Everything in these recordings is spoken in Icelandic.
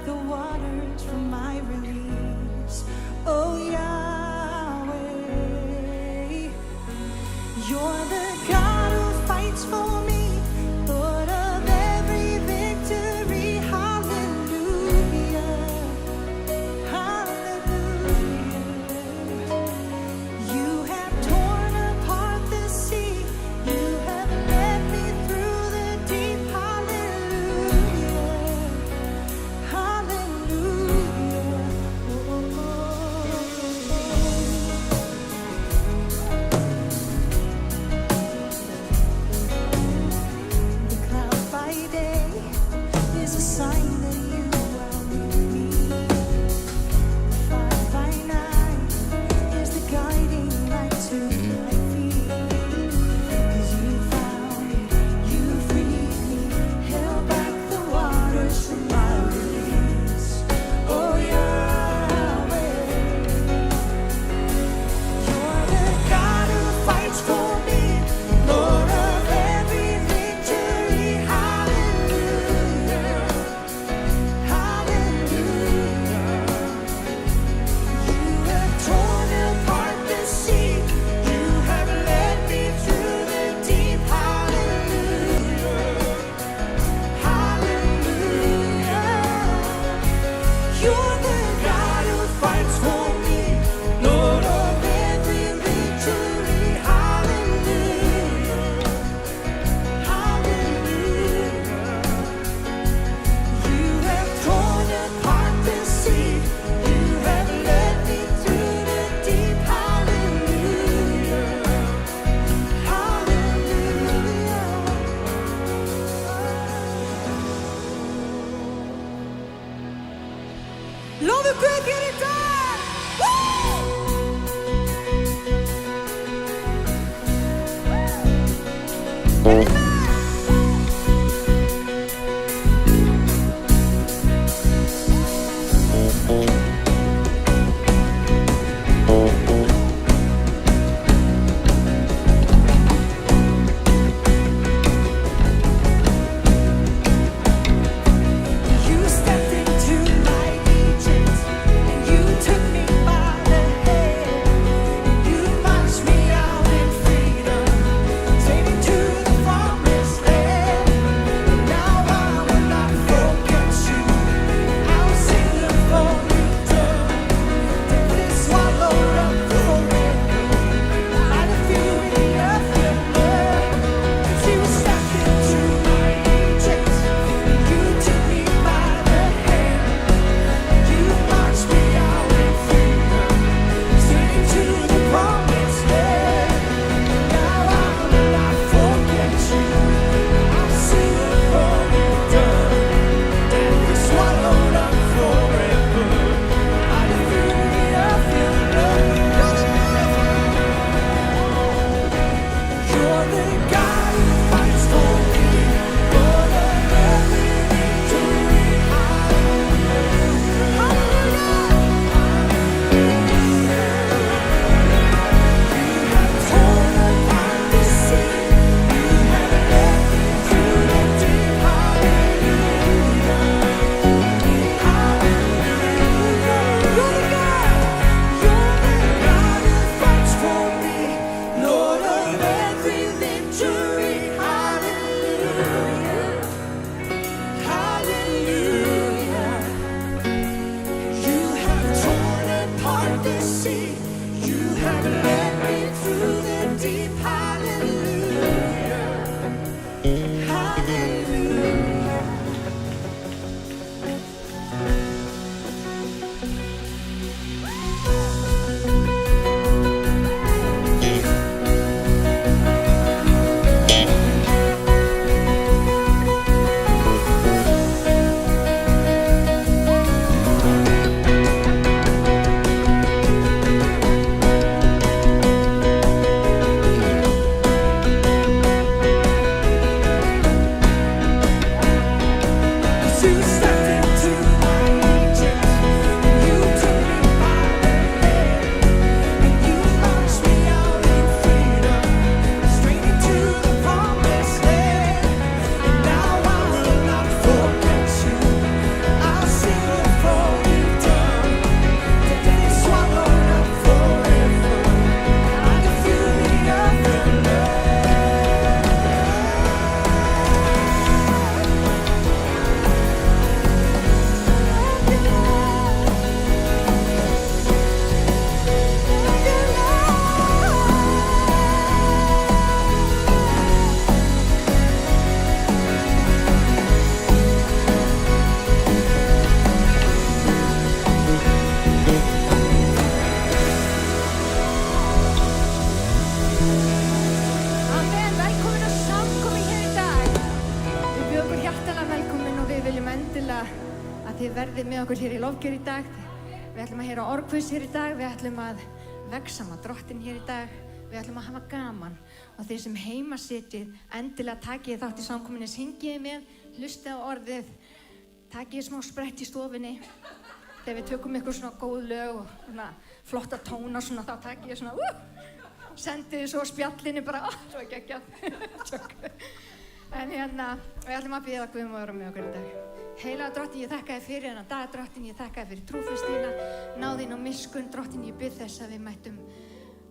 the waters from my release. Oh Yahweh, you're the God who fights for me, Lord of every victory. Hallelujah, hallelujah. You have torn apart the sea, you have led me through the deep. Hallelujah, hallelujah. The cloud by day is a sign that you are with me. The fire by night is the guiding light to my feet. 'Cause you found me, you freed me, held back the waters from my release. Oh Yahweh, you're the God who fights for me, Lord of every victory. Hallelujah, hallelujah. You have torn apart the sea, you have led me through the deep. Hallelujah, hallelujah. You're the God who fights for me, Lord of every victory. Hallelujah, hallelujah. You have torn apart the sea, you have led me through the deep. Hallelujah, hallelujah. Love it, big, get it done. You stepped into my Egypt, and you took me by the hand. You marched me out in freedom, take me to the promised að þið verðið með okkur hér í lofgjör í dag. Við ætlum að heyra orgkvist hér í dag, við ætlum að vegsama Drottinn hér í dag, við ætlum að hafa gaman. Og þeir sem heima sitjið, endilega takið þátt í samkomunni, syngiði með, hlustið á orðið, takið smá sprett í stofunni. Þegar við tökum ykkur svona góð lög og svona flotta tóna svona, þá takið ég svona, sendið þið svo á spjallinu bara, svo geggjað. En við ætlum að biðja Guð að vera með okkur í dag. Heilaga Drottinn, ég þakka þér fyrir þennan dag, Drottinn, ég þakka þér fyrir trúfestina, náðinn og miskunn, Drottinn, ég bið þess að við mættum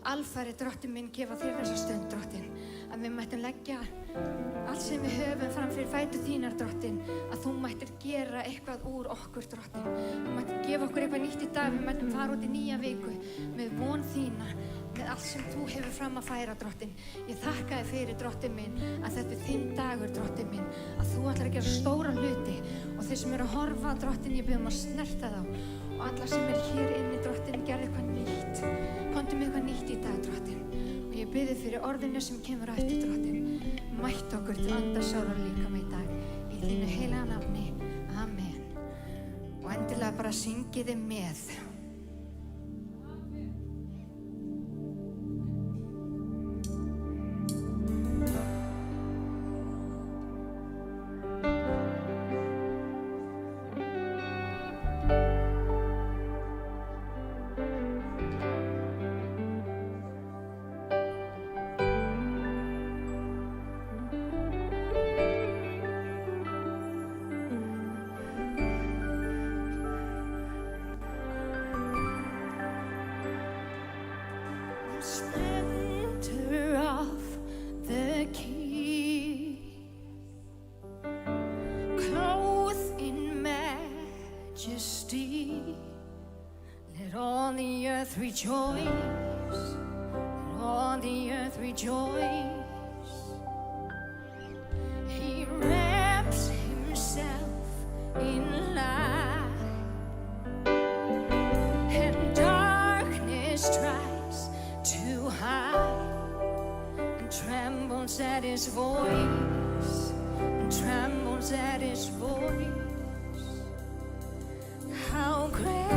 alfarið, Drottinn minn, gefa þér þessa stund, Drottinn, að við mættum leggja allt sem við höfum fram fyrir fætur þínar, Drottinn, að þú mættir gera eitthvað úr okkur, Drottinn. Þú mættir gefa okkur eitthvað nýtt í dag, við mættum fara út í nýja viku með von þína, með allt sem þú hefur fram að færa, Drottinn. Ég þakka þér fyrir, Drottinn minn, að þetta þinn dagur, Drottinn minn, að þú ætlar að gera stóra hluti og þeir sem eru að horfa, Drottinn, ég bið að snerta þá og alla sem eru hér inni, Drottinn, gerðu eitthvað nýtt. Komdu með eitthvað nýtt í dag, Drottinn. Og ég bið þig fyrir orðinu sem kemur á eftir, Drottinn. Mætt okkur til anda, sál og líkama í dag. Í þínu heilaga nafni. Amen. Og endilega bara syngið þið með. Rejoice, let all the earth rejoice. He wraps himself in light, and darkness tries to hide, and trembles at his voice, and trembles at his voice. How great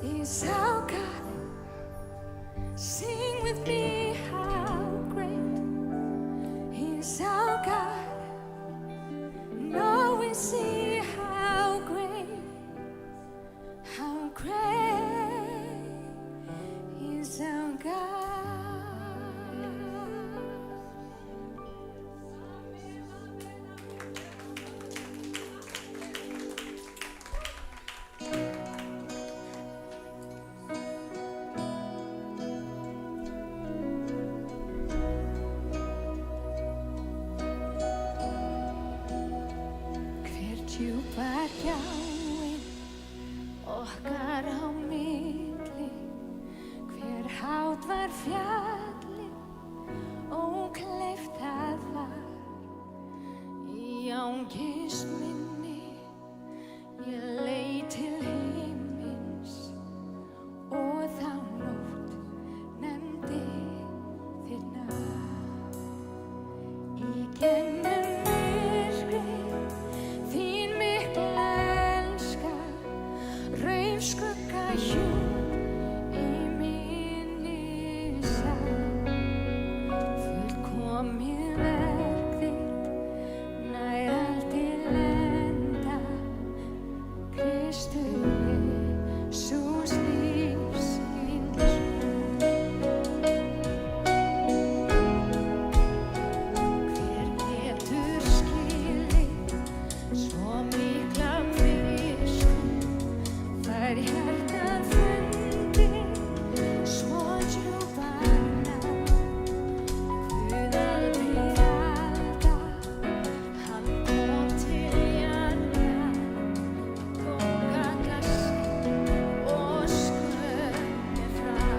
is our God. Sing with me how great is our God. Now we see how great is our God. Djúpar gjáin okkar á milli, hver hátt var fjallið, ókleift það var. Í angist minni ég leit til himins og þá nótt nefndi þér nafn. Í gegnum skugga hjúp í minni sal, fullkomið verk þitt nær allt til enda. Kristur Jesús lífsins hver getur skilið svo mikla í hjarta fundi svo djúpan Guð alveg alltaf, hann kom til jarðar, tók alla synd og skömmi frá.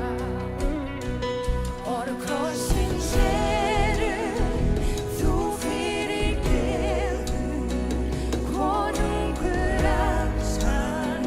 Orð krossins eru þú fyrirgefur, konungur alls hann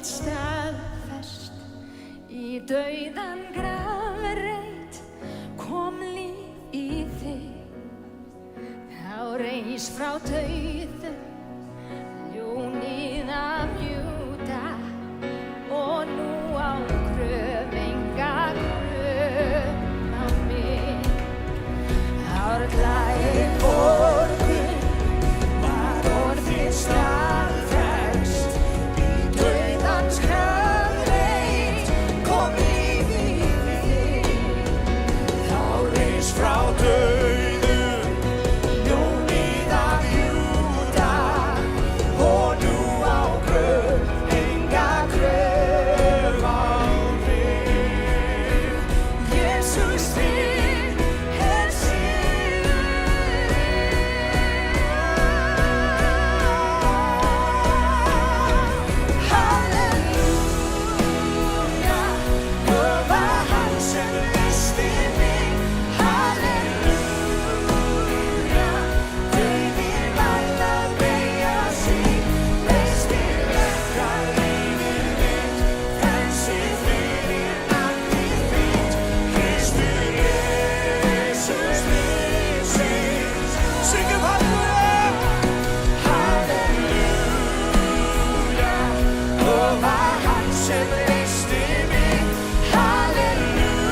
staðfest í dauðan grafreit kom líf í þig. Þá reis frá dauðum ljónið af Júda og nú á gröf enga gröf á mig. Árlagi borgun var orðið staðfest í dauðans grafreit kom líf í þig. Þá reis frá dauðum ljónið af Júda sem reisti mig. Halleluja,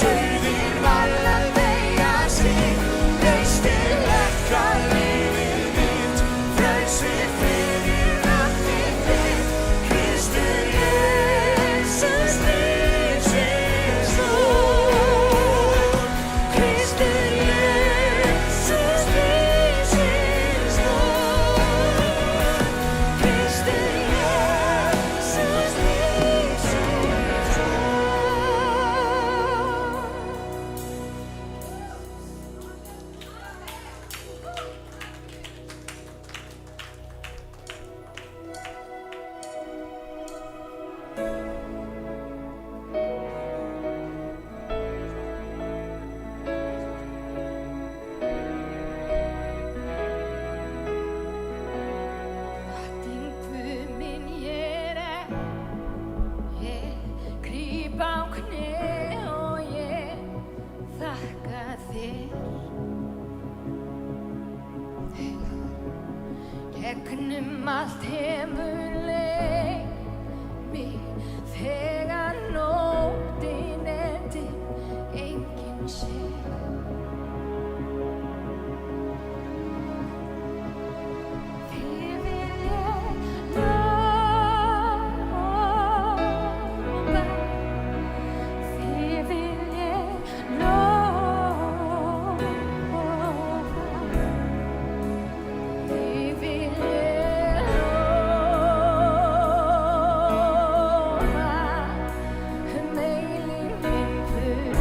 dauðinn varð að deyja sig, reisti lekka lífið mitt, frelsi fyrir nafnið þitt, Kristur Jesus lífsins Lord, Kristur Jesus lífsins Lord, Kristur Jesus lífsins Þinn Guð minn ég gríp á kné og ég þakka þér. Gegnum allt hefur leitt mig þegar nóttin dimm, enginn sér. Þig vil ég lofa, þig vil ég lofa, þig vil ég lofa, eilífðin Guð.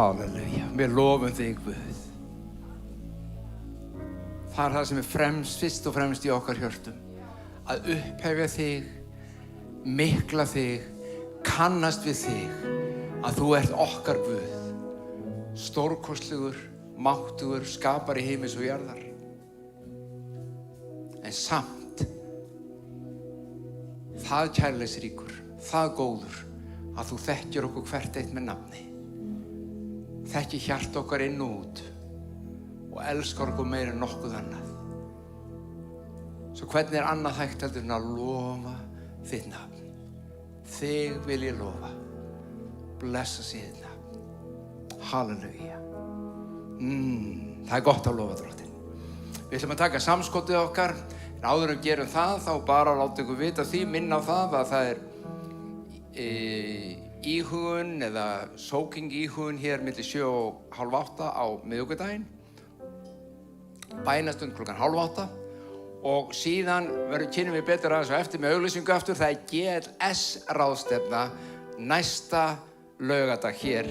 Halleluja. Við lofum þig, Guð. Það er það sem er fyrst og fremst í okkar hjörtum. Að upphefja þig, mikla þig, kannast við þig. Að þú ert okkar Guð. Stórkostlegur, máttugur, skapari heimis og jarðar. En samt, það kærleiksríkur, það góður, að þú þekkir okkur hvert eitt með nafni. Þekkir hjarta okkar inn og út og elskar okkur meira en nokkuð annað. Svo hvernig er annað hægt heldur en að lofa þitt nafn? Þig vil ég lofa. Blessa sé þitt nafn. Halleluja. Það er gott að lofa Drottinn. Við ætlum að taka samskotið okkar. En áður en gerum það, þá bara láta ykkur vita því, minna á það að það er íhugun eða sóking íhugun hér milli 7 og hálf 8 á miðvikudaginn. Bænastund klukkan hálf 8. Og síðan kynnum við betur aðeins og eftir með auglýsingu aftur. Það er GLS ráðstefna næsta laugardag hér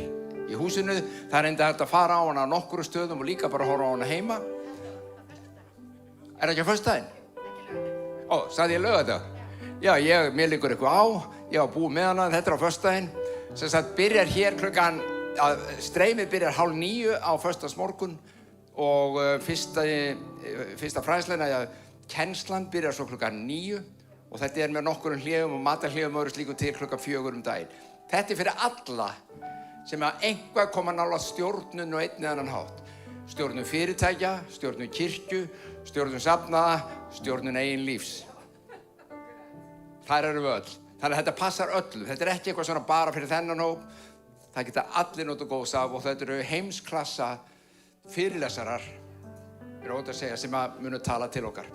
í húsinu. Það er enda hægt að fara á hana á nokkru stöðum og líka bara horfa á hana heima. Er það ekki á föstudaginn? Sagði ég laugardag? Já, mér liggur eitthvað á. Ég var búið með hana, þetta er á föstudaginn. Sem sagt, byrjar hér streymið byrjar 8:30 á föstudagsmorgun og fyrsta fræðslan, kennslan byrjar svo 9 og þetta er með nokkurum hléum og matarhléum og öðru slíku til 4 daginn. Þetta er fyrir alla sem að einhvað koma nálægt stjórnun og einn eða annan hátt. Stjórnun fyrirtækja, stjórnun kirkju, stjórnun safnaða, stjórnun eigin lífs. Þær eru við öll. Þannig að þetta passar öllum. Þetta er ekki eitthvað svona bara fyrir þennan hóp. Það geta allir notið góðs af og þetta eru heimsklassa fyrirlesarar, er ótt að segja, sem að munu tala til okkar.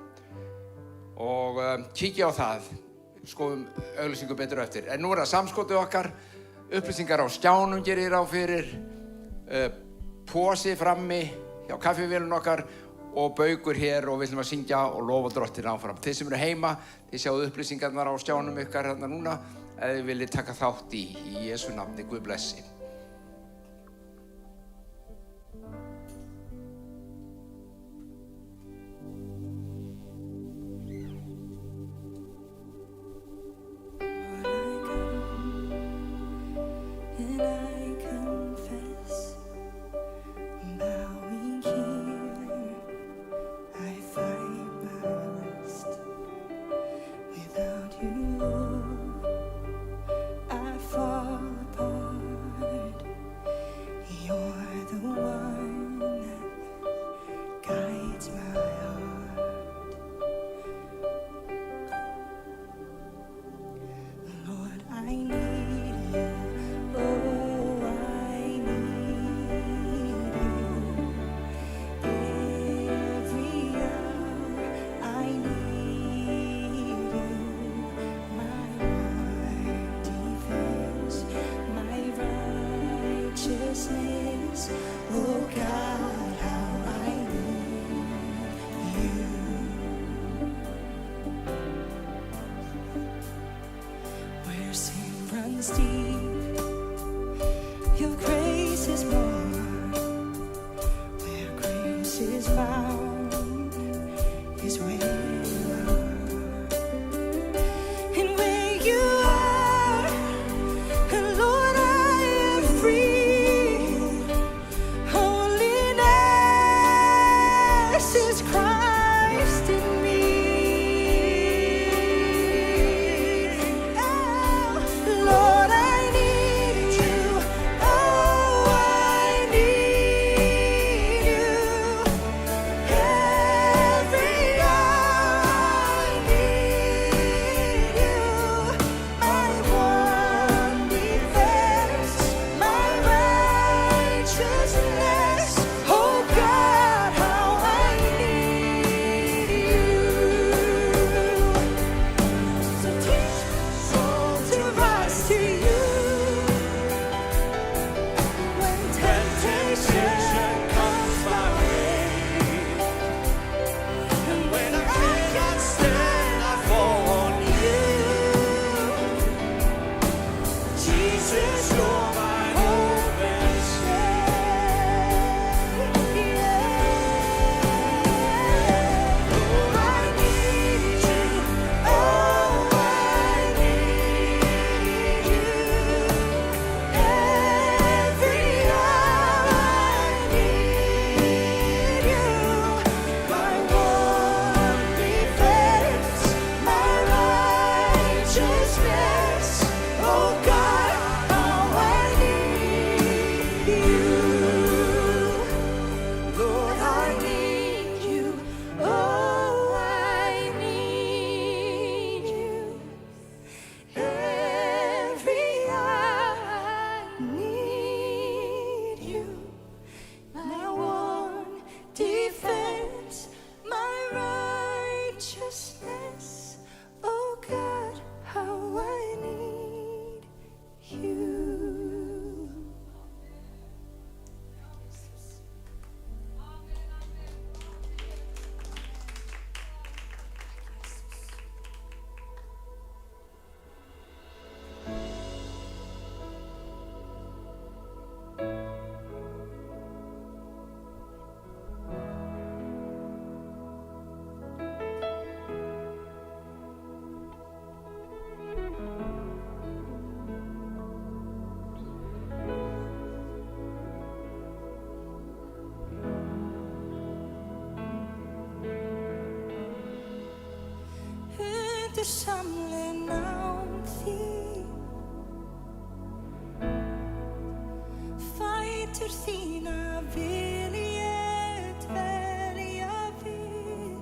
Og kíkja á það, skoðum auglýsingu betur eftir. En nú er það samskotið okkar, upplýsingar á skjánum gerir ráð fyrir, posi frammi hjá kaffivélun okkar og baukur hér og við ætlum að syngja og lofa Drottinn áfram. Þið sem eru heima, þið sjáu upplýsingarnar á skjánum ykkar hérna núna, ef þið viljið taka þátt í Jesú nafni, Guð blessi. undursamleg nánd þín. Fætur þína vil ég dvelja við,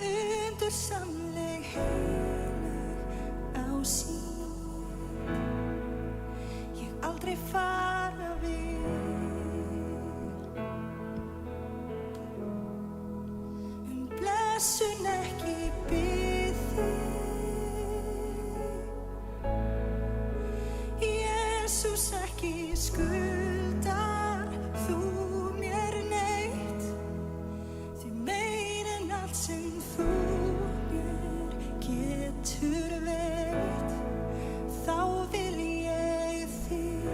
undursamleg heilag ásýn, ég aldrei fara við. Blessun ekki bið þig, Jesús ekki skuldar þú mér neitt, því meir en allt sem þú mér getur veitt, þá vil ég þig.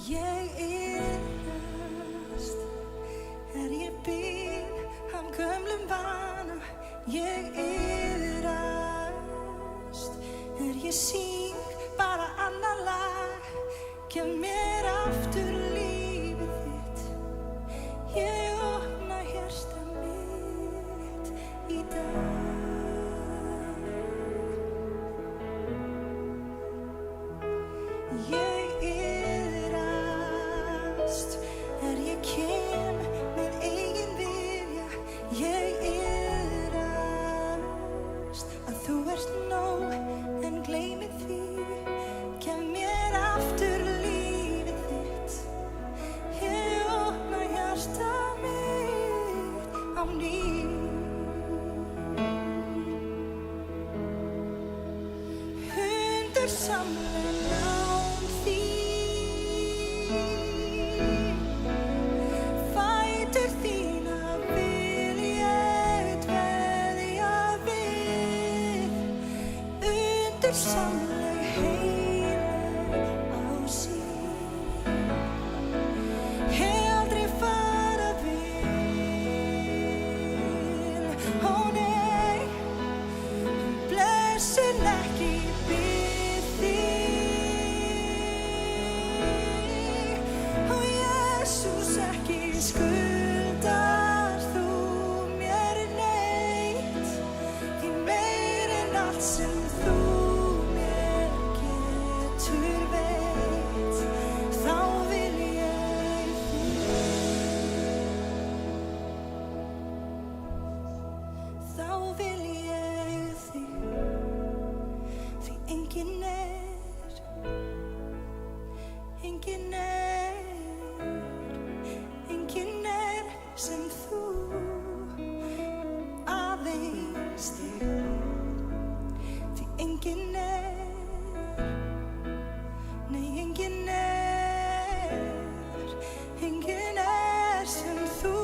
Ég iðrast ég bið af gömlum vana. Ég iðrast ég syng bara annað lag. Gef mér aftur lífið þitt, ég opna hjarta mitt í dag. Ég iðrast ég kem með eigin vilja. Ég iðrast að þú ert nóg en gleymi því. Gef mér aftur lífið þitt, ég opna hjarta mitt á ný. Undursamleg nánd þín, fætur þína vil ég dvelja við, undursamleg heilag ásýn, ég aldrei fara vil. Ó nei, blessun ekki bið þig, ó Jesús ekki skuldar þú mér neitt, því meir en allt sem þú mér getur veitt, þá vil ég þig. Þá vil ég þig, því enginn sem þú, aðeins þig, því enginn nei enginn sem þú,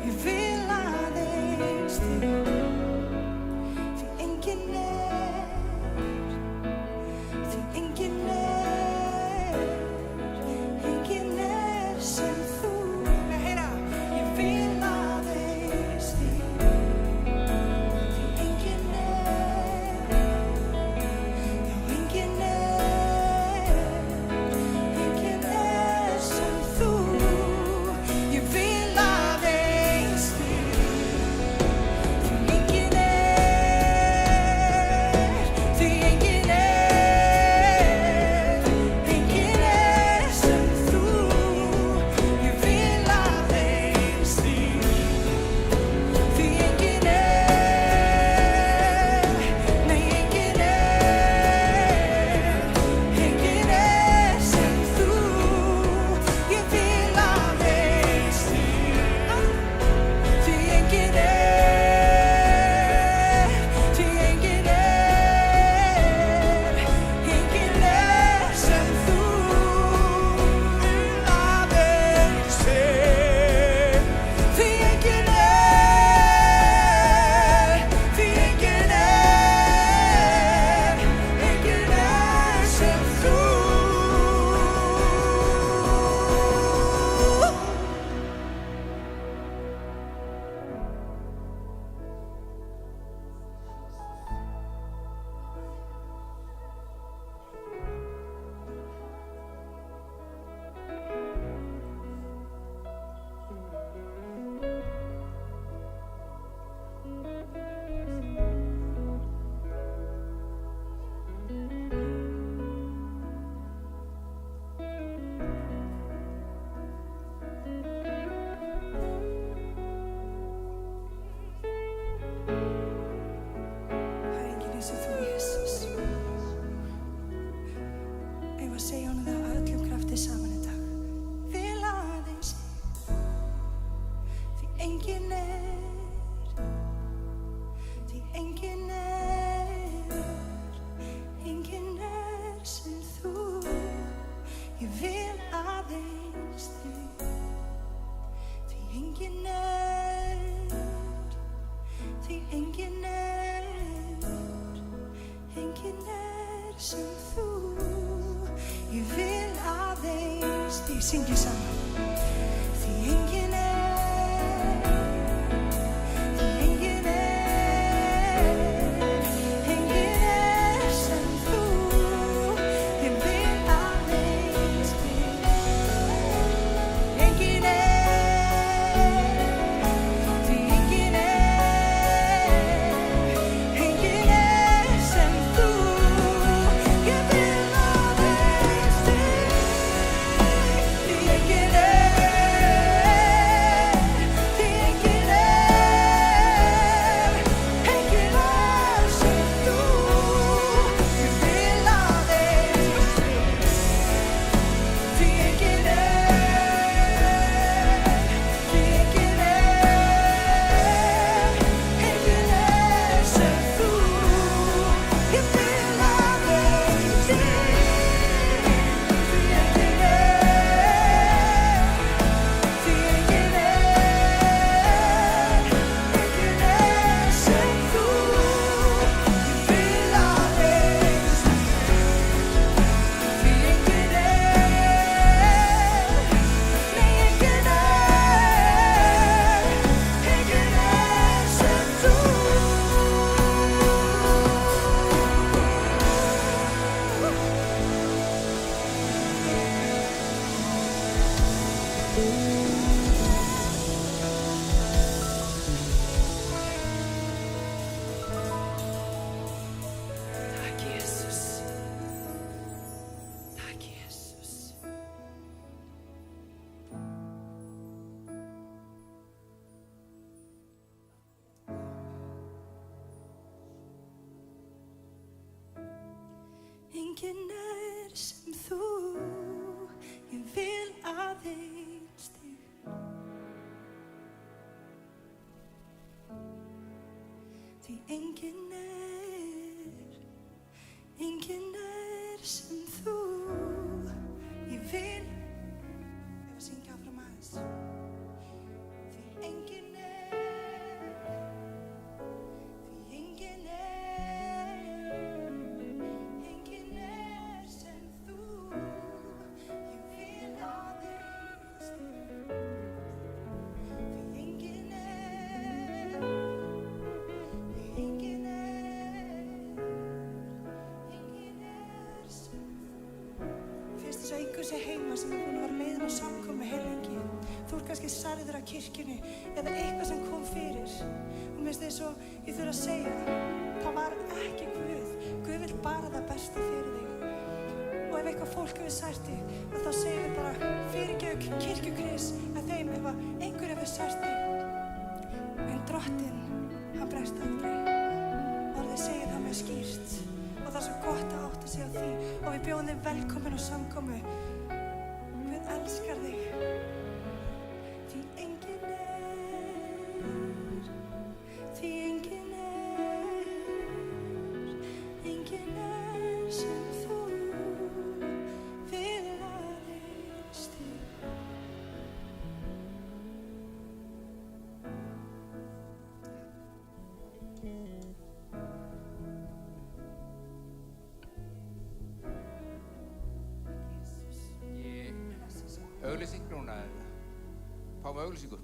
ég vil aðeins þig, því enginn sem þú. Heyra, ég vil aðeins þig, því enginn sem þú, ég vil aðeins þig, því enginn sem þú, að segja honum það af öllum krafti saman í dag. Vil aðeins þig, því enginn er, því enginn er sem þú. Ég vil aðeins þig, því enginn er, því enginn er sem þú. Ég vil aðeins þig, syngið saman. Því enginn er, því enginn er sem þú. Ég vil aðeins þig, enginn er, því enginn er sem þú. Ég vil aðeins þig, því enginn Enginn er sem þú, ég vil aðeins þig. Því enginn er sem þú, ég vil. Ef að syngja áfram aðeins. Því enginn er, því enginn er sem þú, ég vil aðeins þig. Því enginn er sem þú. Fyrst þess að einhver sé heima sem er búin að vera leiðin á samkomu heilengi. Þú ert kannski særður af kirkjunni eða eitthvað sem kom fyrir. Og mér finnst þess að ég þurfa að segja, það var ekki Guð. Guð vill bara það besta fyrir þig. Og ef eitthvað fólk hefur sært þig, þá segir við bara fyrirgefðu kirkjukris að þeim ef einhver hefur sært þig. En Drottinn, hann bregst aldrei. Orðið segir það mjög skýrt. Og það er svo gott að átta sig á því. Og við bjóðum þig velkomin á samkomu. Guð elskar þig. Því enginn er sem þú, vil aðeins þig. Auglýsing núna, fáum við auglýsingu?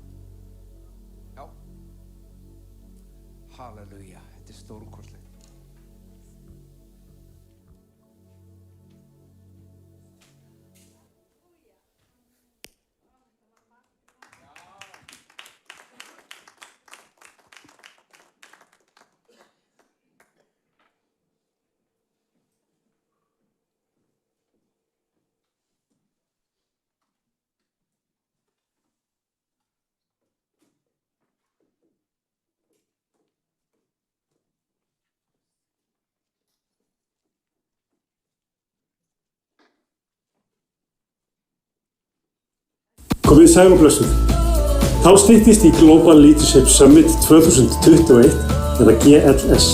Já. Halleluja, þetta er stórkostlegt. Komið sæl og blessuð. Þá styttist í Global Leadership Summit 2021 eða GLS.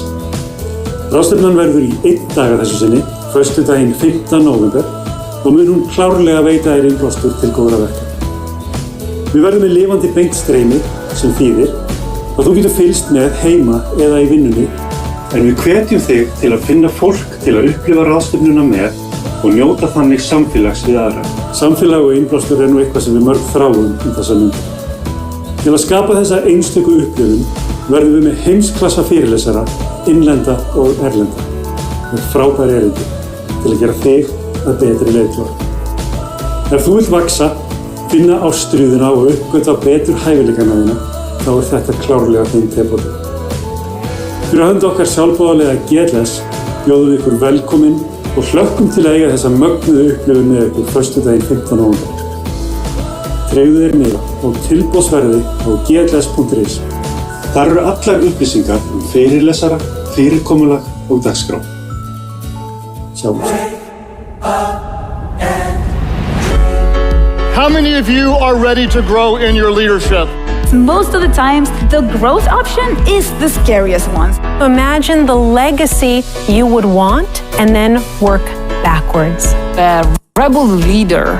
Ráðstefnan verður í 1 dag að þessu sinni, föstudaginn 5. nóvember og mun hún klárlega veita þér innblástur til góðra verka. Við verðum með lifandi beint streymi sem þýðir að þú getur fylgst með heima eða í vinnunni, en við hvetjum þig til að finna fólk til að upplifa ráðstefnuna með og njóta þannig samfélags við aðra. Samfélag og innblástur nú eitthvað sem við mörg þráum þessa myndir. Til að skapa þessa einstöku upplifun verðum við með heimsklassa fyrirlesara, innlenda og erlenda, með frábær erindi til að gera þig að betri leiðtoga. Ef þú vilt vaxa, finna ástríðuna og uppgötva betur hæfileikana þína, þá þetta klárlega þinn tilboð. Fyrir hönd okkar sjálfboðalega GLS bjóðum við ykkur velkomin og hlökkum til að eiga þessa mögnuðu upplifun með ykkur föstudaginn 15. nóvember. Treyðu þér miða á tilboðsverði á gls.is. Þar eru allar upplýsingar fyrirlesara, fyrirkomulag og dagskrá. Sjáumst. How many of you are ready to grow in your leadership? Most of the times, the growth option is the scariest one. Imagine the legacy you would want and then work backwards. A rebel leader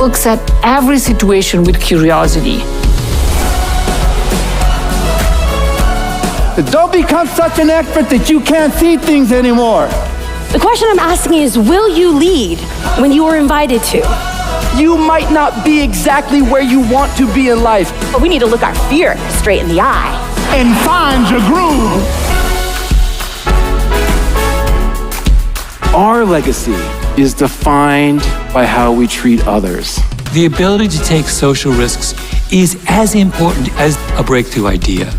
looks at every situation with curiosity. Don't become such an expert that you can't see things anymore. The question I'm asking is, will you lead when you are invited to? You might not be exactly where you want to be in life, But we need to look our fear straight in the eye. And find your groove. Our legacy is defined by how we treat others. The ability to take social risks is as important as a breakthrough idea.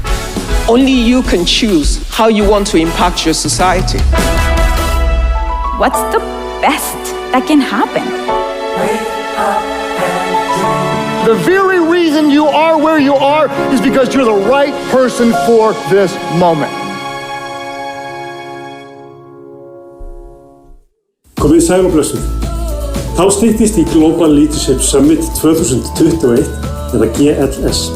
Only you can choose how you want to impact your society. What's the best that can happen? The very reason you are where you are is because you're the right person for this moment. Komið sæl og blessuð. Þá styttist í Global Leadership Summit 2021 eða GLS.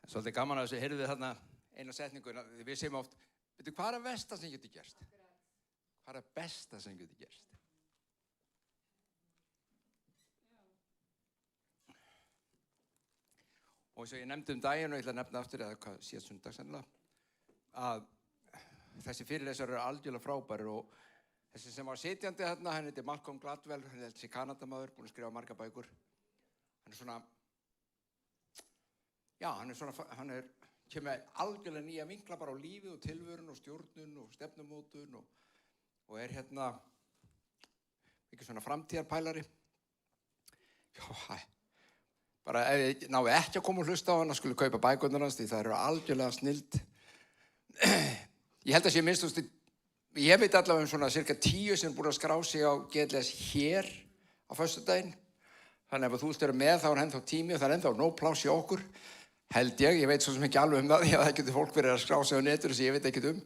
Svolítið gaman að þessu, heyrðu þið þarna eina setningu, við segjum oft, veitu, hvað versta sem getur gerst? Hvað besta sem getur gerst? Og eins og ég nefndi daginn og ég ætla að nefna aftur, eða hvað síðast sundag sennilega, að þessi fyrirlesar eru algjörlega frábærir og þessi sem var sitjandi þarna, hann heitir Malcolm Gladwell, hann er þessi Kanadamaður, búinn að skrifa marga bækur. Hann er svona, já, hann kemur algjörlega nýja vinkla bara á lífið og tilvörun og stjórnun og stefnumótun og er hérna ekki svona framtíðarpælari. Já, bara ef ég náði ekki að koma og hlusta á hann, skulle kaupa bækurnar hans því það eru algjörlega snilld. Ég held að sé minnst, ég veit allavega svona cirka 10 sem búin að skrá sig á GLS hér á föstudaginn. Þannig ef þú ert með þá er ennþá tími og það er ennþá nóg pláss hjá okkur. Held ég veit svo sem ekki alveg það, því að það getur fólk verið að skrá sig á netinu sem ég veit ekkert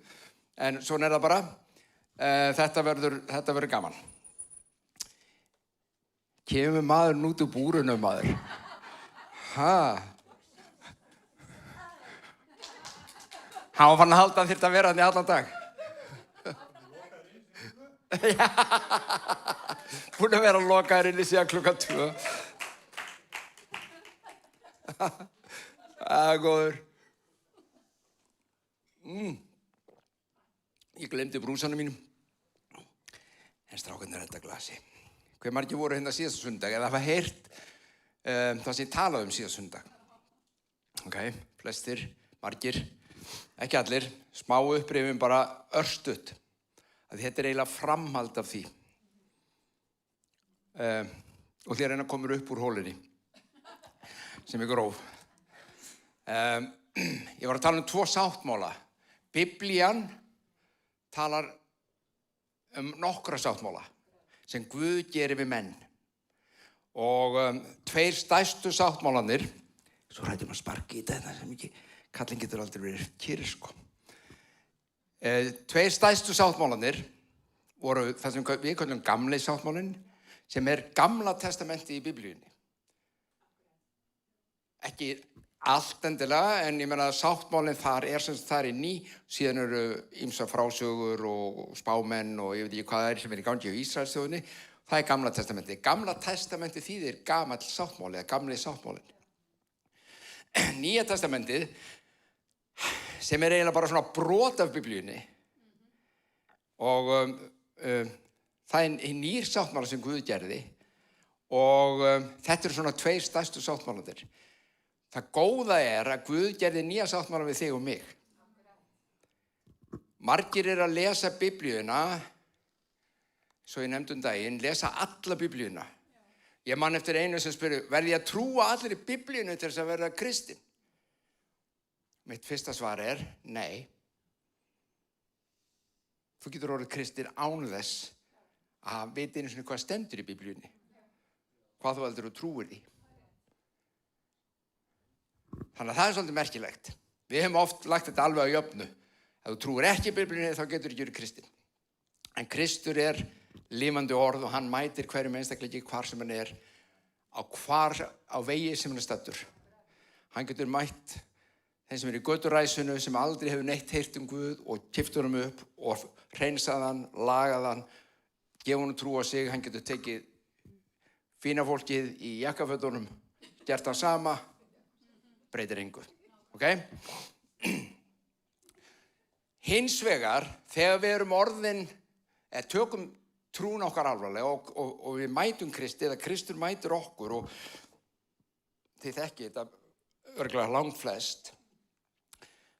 En svona er það bara. Þetta verður gaman. Kemur maðurinn út úr búrunum, maður? Ha? Hann var fann að halda hann þyrfti að vera hann í allan dag. Búinn að vera lokaður inni síðan klukkan 2. Góður. Ég glemdi brúsanum mínum. En strákarnir redda glasi. Hve margir voru hérna síðasta sundag eða hafa heyrt það sem ég talaði síðasta sundag? Ok, flestir, margir, ekki allir, smá upprifjun bara örstutt. Þetta er eiginlega framhald af því. Og þér reyna komur upp úr hólunni sem er gróf. Ég var að tala 2 sáttmála. Biblían talar nokkra sáttmála sem Guð gerir við menn. Og tveir stærstu sáttmálanir, svo rættum að sparki í þetta sem ekki, kallinn getur aldrei verið kyrr, sko. Tveir stærstu sáttmálanir voru það sem við kallum gamli sáttmálinn, sem Gamla testamentið í Biblíunni. Ekki allt endilega, en ég meina að sáttmálinn þar sem það ný, síðan eru ýmsar frásögur og spámenn og ég veit ekki hvað það sem í gangi á Ísraelsþjóðinni. Það Gamla testamentið. Gamla testamentið þýðir gamall sáttmáli eða gamli sáttmálinn. Nýja testamentið, sem eiginlega bara svona brot af Biblíunni, og það nýr sáttmála sem Guð gerði, og þetta eru svona tveir stærstu sáttmálanir. Það góða að Guð gerði nýja sáttmála við þig og mig. Margir að lesa Biblíuna, svo ég nefndi daginn, lesa alla Biblíuna. Ég man eftir einu sem spurði, verði ég að trúa allir í Biblíunu til þess að verða kristinn? Mitt fyrsta svar nei. Þú getur orðið kristinn án þess að vita einu sinni hvað stendur í Biblíunni. Hvað þú heldur og trúir því. Þannig að það svolítið merkilegt. Við höfum oft lagt þetta alveg á jöfnu. Ef þú trúir ekki í Biblíunni þá getur þú ekki verið kristinn. En Kristur lifandi orð og hann mætir hverjum einstaklingi hvar sem hann á vegi sem hann staddur. Hann getur mætt þeim sem í göturæsunu sem aldrei hefur neitt heyrt Guð og kippt honum upp og hreinsað hann, lagað hann, gefið honum trú á sig. Hann getur tekið fína fólkið í jakkafötunum, gert hann sama, breytir engu. Okay? Hins vegar, þegar við erum orðin, tökum trún okkar alvarlega og við mætum Kristi, eða Kristur mætir okkur, og þið þekkið þetta örugglega langflest.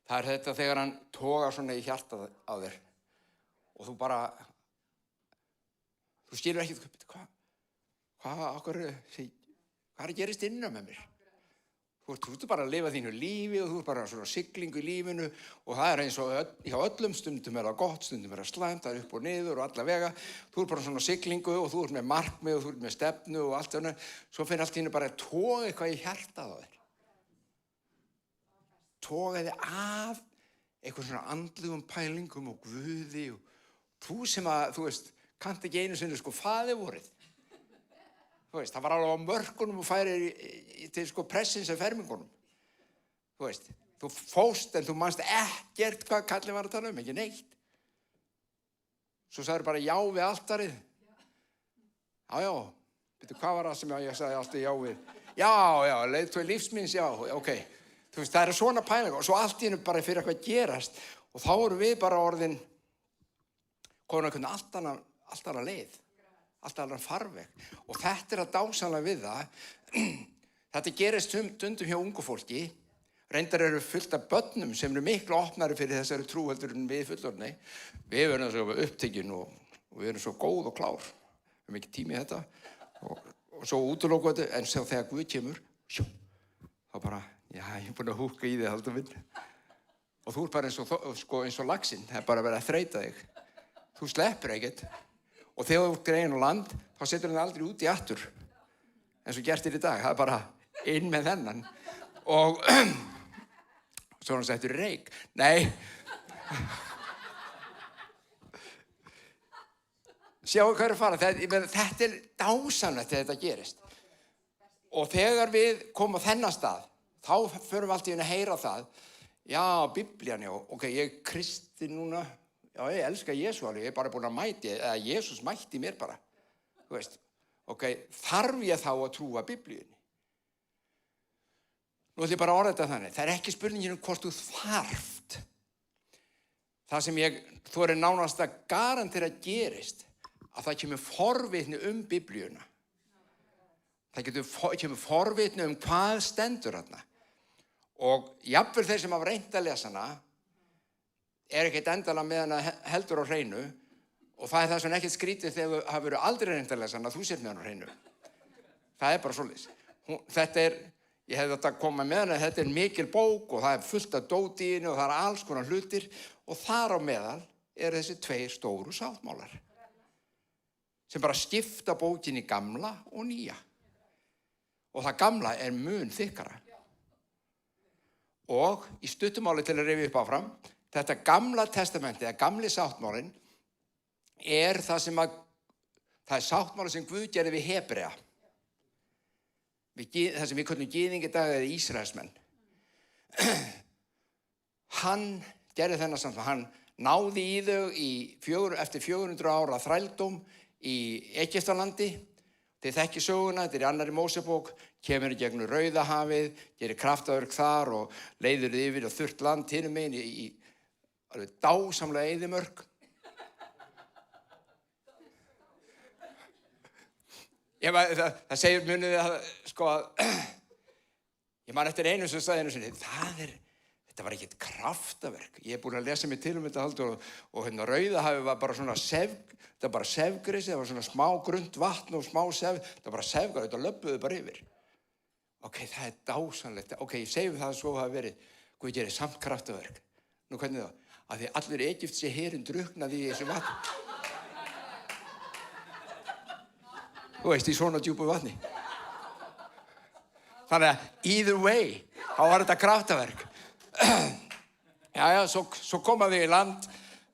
Það þetta þegar hann togar svona í hjartað á þér og þú bara, þú skilur ekki, hvað gerist innan með mér? Þú ert bara að lifa þínu lífi og þú ert bara svona siglingu í lífinu og það eins og hjá öllum, stundum það gott, stundum það slæmt, það upp og niður og alla vega. Þú ert bara svona siglingu og þú ert með markmið og þú ert með stefnu og allt þannig. Svo finnir allt í henni bara að toga eitthvað í hjartað á þér. Toga þig af eitthvað svona andlegum pælingum og Guði og þú sem að, þú veist, kannt ekki einu sinni faðir vorið. Þú veist, það var alveg á mörkunum og færir til pressins af fermingunum. Þú veist, þú fóst en þú manst ekkert hvað kallinn var að tala ekki neitt. Svo sagður bara já við altarið. Já, veitu hvað var það sem ég sagði alltaf já við? Já, leiðtogi lífsmins, já, ok. Þú veist, það svona pæling og svo allt í einu bara fyrir eitthvað gerast og þá erum við bara orðin komin að kunna allt annað leið. Allt annar farveg. Og þetta að dásamlega við það. Þetta gerist stundum hjá ungu fólki. Reyndar eru fullt af börnum sem eru miklu opnari fyrir þessari trú heldur en við fullorðni. Við erum svo upptekin og við erum svo góð og klár. Við erum ekki tími í þetta. Og svo útilokuðu, en svo þegar Guð kemur, þá bara, já, ég búin að húka í þig haldur minn. Og þú bara eins og laxinn. Það bara verið að þreyta þig. Þú sleppur ekkert. Og þegar þú greiðin á land, þá setur hann aldrei út í aftur. eins og gert í dag. Það bara inn með þennan. Og svo hann settur í reik. Nei. Sjáu hvað fara. Þetta dásamlegt þegar þetta gerist. Og þegar við komum á þennan stað, þá förum við alltaf inn að heyra það. Já, Biblían, já. Ok, ég er kristinn núna. Já, ég elska Jesú alveg. Ég er bara búin að mæti, eða Jesús mætti mér bara. Þú veist. Ok, þarf ég þá að trúa Biblíunni? Nú ætlum ég bara að orða þetta þannig. Það er ekki spurningin hvort þú þarft. Það sem ég þori nánast að garantera gerist, að það kemur forvitni Biblíuna. Það kemur forvitni hvað stendur þarna. Og jafnvel þeir sem hafa reynt að lesa hana, ekkert endalega með hana heldur á hreinu, og það þess vegna ekkert skrítið þegar þú hafur aldrei reynt að lesa hana, þú sér með hana á hreinu. Það bara svoleiðis. Þetta ég hefði þetta að koma með hana, þetta mikil bók og það fullt af dóti í henni og það alls konar hlutir og þar á meðal þessi 2 stóru sáttmálar sem bara skipta bókin í gamla og nýja. og það gamla mun þykkara. Og í stuttumáli til að rifja upp áfram, þetta gamla testamenti, eða gamli sáttmálinn, það er sáttmáli sem Guð gerði við Hebrea. Það sem við köllum gyðinga í dag eða Ísraelsmenn. Hann gerði þennan sáttmála, hann náði í þau eftir 400 ára þrældóm í Egyptalandi. Þið þekki söguna, þetta í 2. Mósebók, kemur í gegnum Rauðahafið, gerir kraftaverk þar og leiðir þið yfir á þurrt land hinum megin í alveg dásamlega eyðimörk. Það segir munið að, ég man eftir einu sem sagði einu sinni, þetta var ekkert kraftaverk. Ég búin að lesa mig til þetta Halldór og Rauðahafið var bara svona þetta var bara sefgrisi, það var svona smá grunnt vatn og smá þetta var bara sefgrisi, þetta löbbuðu bara yfir. Ok, það er dásamlegt. Ok, ég segjum það svo hafa verið, Guð gerir samt kraftaverk. Nú hvernig þá? Af því allir Egyptski herinn drukknaði í þessu vatni. Þú veist, í svona djúpu vatni. Þannig að either way, þá var þetta kraftaverk. Svo koma við í land,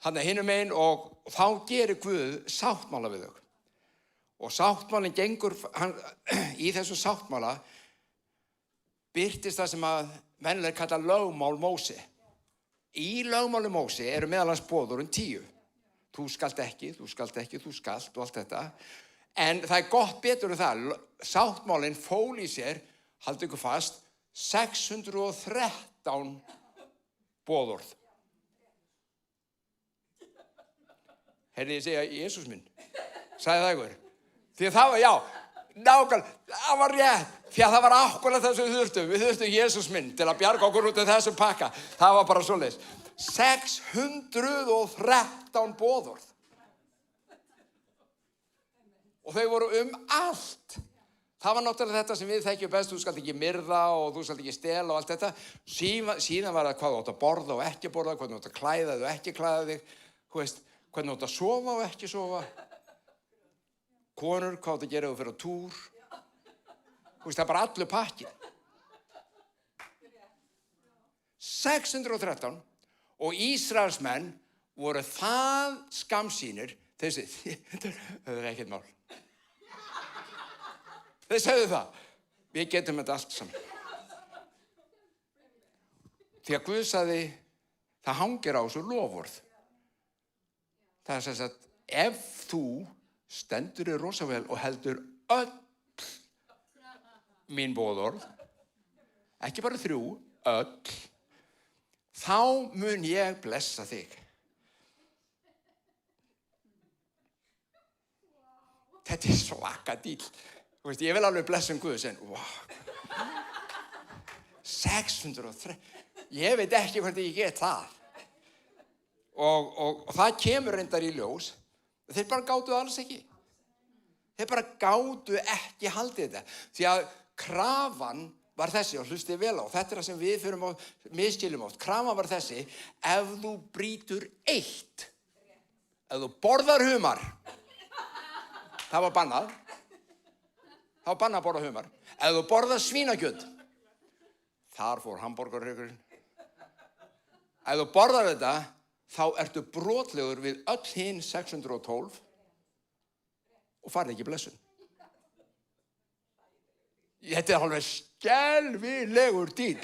hann hinum megin og þá gerir Guð sáttmála við þau. Og sáttmálinn gengur, í þessu sáttmála birtist það sem að venjulega kalla lögmál Móse. Í lögmáli Móse eru meðal annars boðorðin 10. Þú skalt ekki, þú skalt ekki, þú skalt og allt þetta. En það er gott betur en það. Sáttmálinn fól í sér, haldið ykkur fast, 613 boðorð. Heyrði ég segja, Jesús minn, sagði það ykkur. Því það var, nákvæmlega, það var rétt. Því að það var akkurat það sem við þurftum. Við þurftum Jesús minn til að bjarga okkur út af þessum pakka. Það var bara svoleiðis. 613 boðorð. Og þau voru allt. Það var náttúrulega þetta sem við þekkjum best. Þú skalt ekki myrða og þú skalt ekki stela og allt þetta. Síðan var það hvað þú átt að borða og ekki borða, hvernig þú átt að klæða þig og ekki klæða þig. Þú veist, hvernig þú átt að sofa og ekki sofa. Konur, hvað þú átt að gera ef þú fer á túr. Þú veist, það er bara allur pakkin. 613 og Ísraelsmenn voru það skammsýnir, þetta er ekkert mál. Þeir sögðu það, við getum þetta allt saman. Því að Guð sagði, það hangir á þessu loforð. Það er sem sagt, ef þú stendur í rosa vel og heldur öll mín boðorð, ekki bara 3, öll, þá mun ég blessa þig. Þetta er svaka dýl. Þú veist, ég vil alveg blessa Guð, en 603, ég veit ekki hvernig ég get það. Og það kemur reyndar í ljós, þeir bara gátu alls ekki. Þeir bara gátu ekki haldið þetta. Því að krafan var þessi, og hlustið vel á, þetta er það sem við förum á, misskiljum oft. Krafan var þessi, ef þú brýtur eitt, ef þú borðar humar, það var bannað, það var bannað að borða humar. Ef þú borðar svínakjöt, þar fór hamborgarhaukurinn. Ef þú borðar þetta, þá ertu brotlegur við öll hin 612 og farið ekki blessun. Þetta er alveg skelfilegur dýl.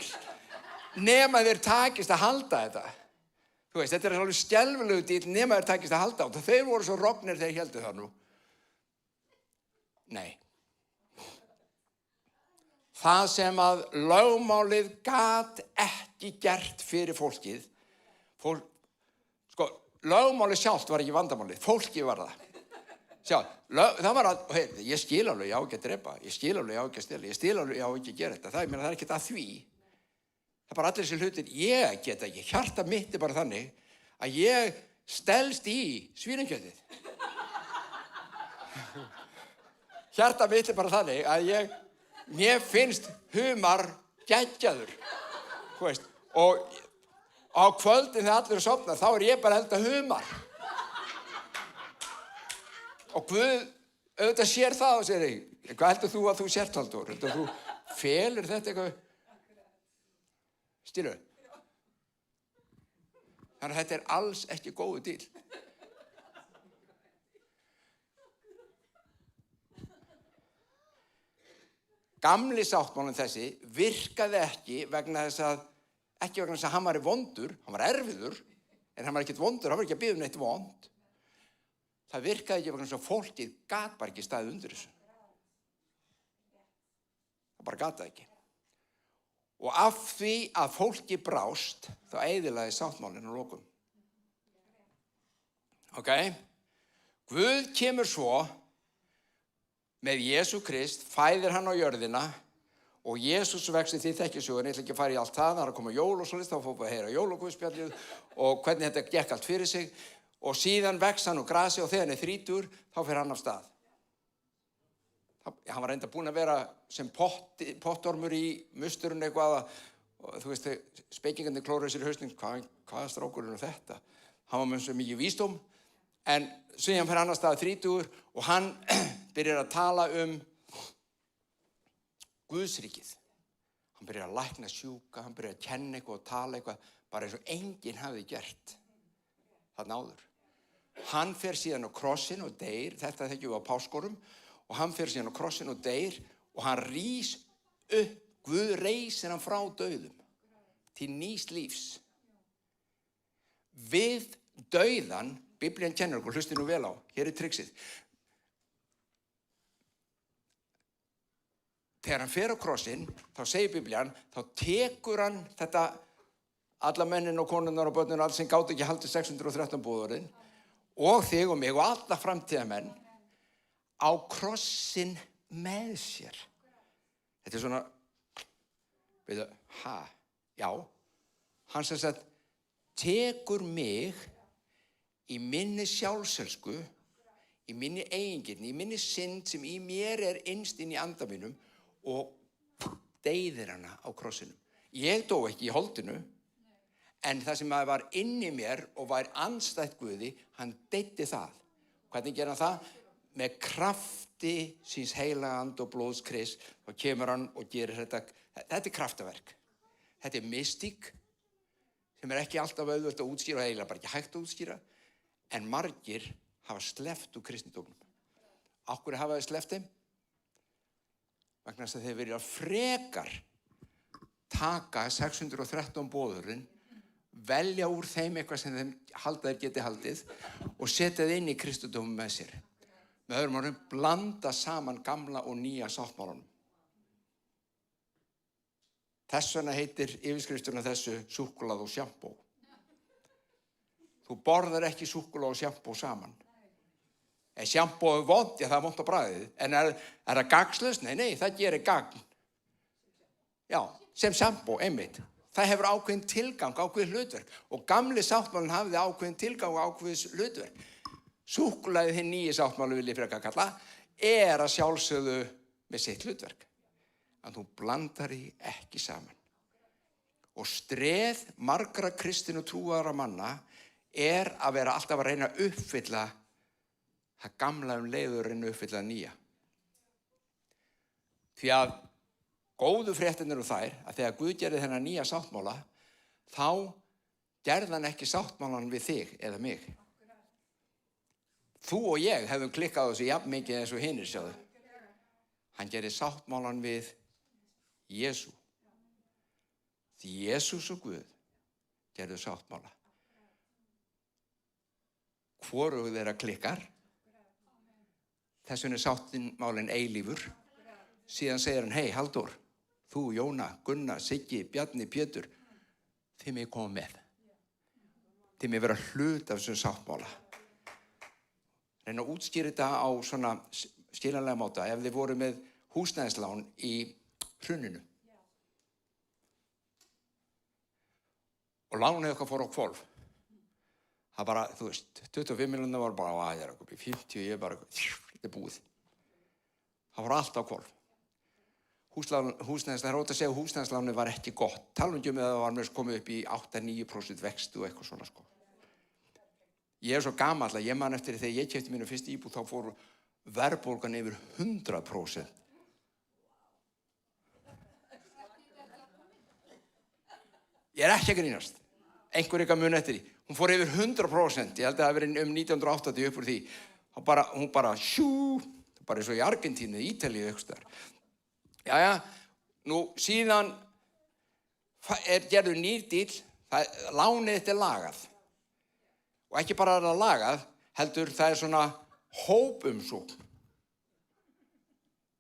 Nema þeir takist að halda þetta. Þú veist, þetta er alveg skelfilegur dýl nema þeir takist að halda þetta. Þeir voru svo rofnir þegar héldu það nú. Nei. Það sem að lögmálið gat ekki gert fyrir fólkið. Lögmálið sjálft var ekki vandamálið. Fólkið var það. Sjá, það var að, ég skil alveg, ég á ekki að drepa, ég skil alveg, ég á ekki að stela, ég skil alveg, ég á ekki að gera þetta. Það er ekkert að því. Það er bara allir þessi hlutir, ég get ekki. Hjarta mitt er bara þannig að ég stelst í svínakjötið. Hjarta mitt er bara þannig að mér finnst humar geggjaður. Þú veist, og á kvöldin þegar allir er sofnað, þá ég bara að elda humar. Og Guð auðvitað sér það og segir, hvað heldur þú að þú sért, Halldór? Heldur þú felur þetta eitthvað? Skilur? Þannig að þetta er alls ekki góðu díl. Gamli sáttmálinn þessi virkaði ekki vegna þess að hann var vondur, hann var erfiður, en hann var ekkert vondur, hann var ekki að biðja neitt vond. Það virkaði ekki vegna þess að fólkið gat bara ekki staðið undir þessu. Það bara gat það ekki. Og af því að fólki brást, þá eyðilagði sáttmálinn að lokum. Ok? Guð kemur svo með Jesú Krist, fæðir hann á jörðina og Jesús vexti því þekkjusögun, ég ætla ekki að fara í allt það að koma jól og svolítið, þá fórum við að heyra jólaguðspjallið og hvernig þetta gekk allt fyrir sig og síðan vex hann úr grasi og þegar hann er 30, þá fer hann af stað. Hann var reynda búinn að vera sem pottormur í musturinn eitthvað og þú veist, spekingarnir klóruðu sér í hausnum, hvaða strákur er þetta? Hann var með svo mikið vísdóm, en síðan fer hann af stað 30 og hann byrjar að tala Guðsríkið. Hann byrjar að lækna sjúka, hann byrjar að kenna eitthvað og tala eitthvað, bara eins og enginn hafði gert þarna áður. Hann fer síðan á krossin og deyr, þetta þekkjum við á páskorum, og hann fer síðan á krossin og deyr og hann rís upp, Guð reisir hann frá dauðum til nýs lífs. Við dauðan, Biblían kennir okkur, hlustið nú vel á, hér er triksið. Þegar hann fer á krossin, þá segir Biblían, þá tekur hann þetta, alla mennin og konunnar og börnur, alls sem gátt ekki haldið 613 búðurinn, og þig og mig og alla framtíðamenn á krossin með sér. Þetta er svona, veitu, já, hann sem sagt, tekur mig í minni sjálfselsku, í minni eigingirni, í minni synd sem í mér er innst inn í anda mínum og deyðir hana á krossinum. Ég dó ekki í holdinu, en það sem var inni mér og var andstætt Guði, hann deyddi það. Hvernig gerir hann það? Með krafti síns heilaga anda og blóðs Krists, þá kemur hann og gerir þetta. Þetta er kraftaverk. Þetta er mystík, sem er ekki alltaf auðvelt að útskýra og eiginlega bara ekki hægt að útskýra, en margir hafa sleppt úr kristindómnum. Af hverju hafa þeir sleppt þeim? Vegna þess að þeir verið að frekar taka 613 boðurinn, velja úr þeim eitthvað sem þeim haldaðir geti haldið og setja það inn í kristindómum með sér. Með öðrum orðum, blanda saman gamla og nýja sáttmálanum. Þess vegna heitir yfirskrifturinn þessu súkkulaði og sjampó. Þú borðar ekki súkkulaði og sjampó saman. Sjampó er vont, já það er vont á bragðið. En er það gagnslaust? Nei, það gerir gagn. Já, sem sjampó, einmitt. Það hefur ákveðin tilgang, ákveðin hlutverk. Og gamli sáttmálinn hafði ákveðin tilgang og ákveðis hlutverk. Súkkulaðið hinn nýji sáttmáli vil ég frekar kalla, er að sjálfsögðu með sitt hlutverk. En þú blandar því ekki saman. Og streð margra kristin og trúaðra manna er að vera alltaf að reyna að uppfylla það gamla leiður reyna að uppfylla það nýja. Því að góðu fréttirnar þær að þegar Guð gerði þennan nýja sáttmála, þá gerði hann ekki sáttmálan við þig eða mig. Þú og ég hefðum klikkað á þessu jafn mikið eins og hinir, sjáðu. Hann gerði sáttmálan við Jesú. Því Jesús og Guð gerðu sáttmála. Hvorugu þeirra klikkar. Þess vegna er sáttmálinn eilífur. Síðan segir hann, hei Halldór, þú, Jóna, Gunnar, Siggi, Bjarni, Pétur, þið mig koma með. Þið mig vera hlut af þessum sáttmála. Reyna að útskýra þetta á svona skiljanlega máta ef þið voru með húsnæðislán í hruninu. Og lánið okkar fór á hvolf. Það bara, þú veist, 25 milljónir var bara, það er okkur í 50, ég er bara, þetta er búið. Það var allt á hvolf. Húsnæðislán, það er ótt að segja að húsnæðislánið var ekki gott. Talum ekki um að það var með komið upp í 8-9% vexti og eitthvað svona sko. Ég svo gamall að ég man eftir þegar ég keypti mínu fyrstu íbúð, þá fór verðbólgan yfir 100%. Ég ekki að grínast. Einhver eitthvað mun eftir því. Hún fór yfir 100%. Ég held að það hafi verið 1980 upp úr því. Hún bara bara eins og í Argentínu, Ítalíu, eitthvað þar. Jæja, nú síðan gerður nýr díll, lánið þetta lagað. Og ekki bara það lagað, heldur það svona hópumsókn.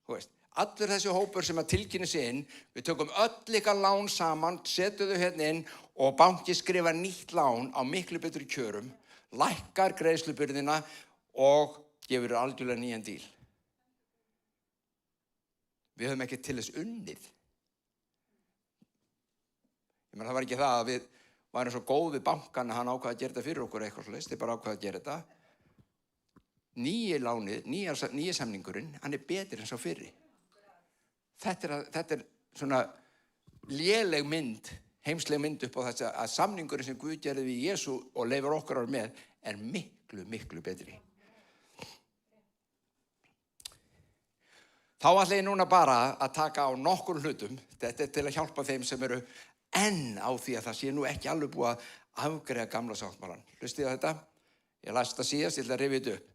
Þú veist, allur þessi hópur sem að tilkynna sig inn, við tökum öll ykkar lán saman, setjum þau hérna inn og banki skrifa nýtt lán á miklu betri kjörum, lækkar greiðslubyrðina og gefur algjörlega nýjan díl. Við höfum ekki til þess unnið. Ég meina, það var ekki það að við varum svo góð við bankan að hann ákvað að gera þetta fyrir okkur eitthvað svoleiðis, þeir bara ákvað að gera þetta. Nýji lánið, nýji samningurinn, hann betri en sá fyrri. Þetta er svona léleg mynd, heimsleg mynd upp á þess að samningurinn sem Guð gerði við Jesú og leyfir okkur á með er miklu, miklu betri. Þá ætla ég núna bara að taka á nokkur hlutum, þetta er til að hjálpa þeim sem eru enn á því að það sé nú ekki alveg búið að afgreiða gamla sáttmálann. Hlustið á þetta? Ég las þetta síðast, ég ætla að rifja þetta upp.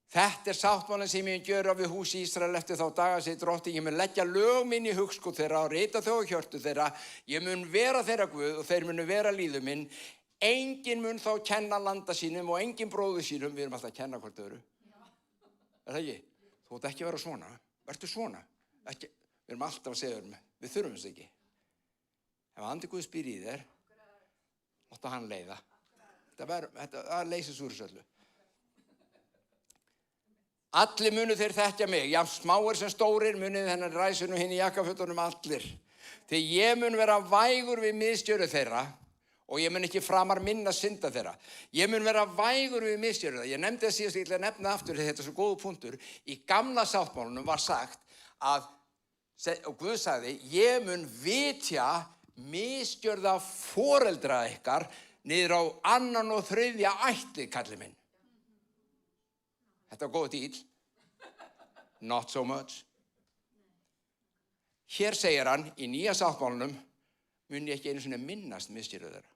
Þetta er sáttmálinn sem ég gjöra við hús Ísrael eftir þá daga segir drottinn. Ég mun leggja lög mín í hugskot þeirra og rita þau á hjörtu þeirra. Ég mun vera þeirra Guð og þeir munu vera líður minn. Enginn mun þá kenna landa sínum og enginn bróður sínum. Við erum alltaf að kenna hvort öðru. Er það ekki? Þú átt ekki að vera svona. Vertu svona. Ekki. Við erum alltaf að segja við þurfum þess ekki. Ef andi Guðs býr í þér, láttu hann leiða. Það leysist úr þessu öllu. Allir munu þeir þekkja mig, jafn smáir sem stórir munið þennan ræsun og hinn í jakkafötunum allir. Þegar ég mun vera vægur við misgjörðu þeirra og ég mun ekki framar minna synda þeirra. Ég mun vera vægur við misgjörðu það. Ég nefndi það síðast, ég ætla að nefna aftur, þetta er svo góðu punktur. Í gamla sáttmálunum var sagt að, og Guð sagði, ég mun vitja misgjörða foreldra ykkar niður á annan og þriðja ættið, kalli minn. Þetta var góð díl. Not so much. Hér segir hann í nýja sáttmálunum mun ég ekki einu sinni minnast misgjörðu þeirra.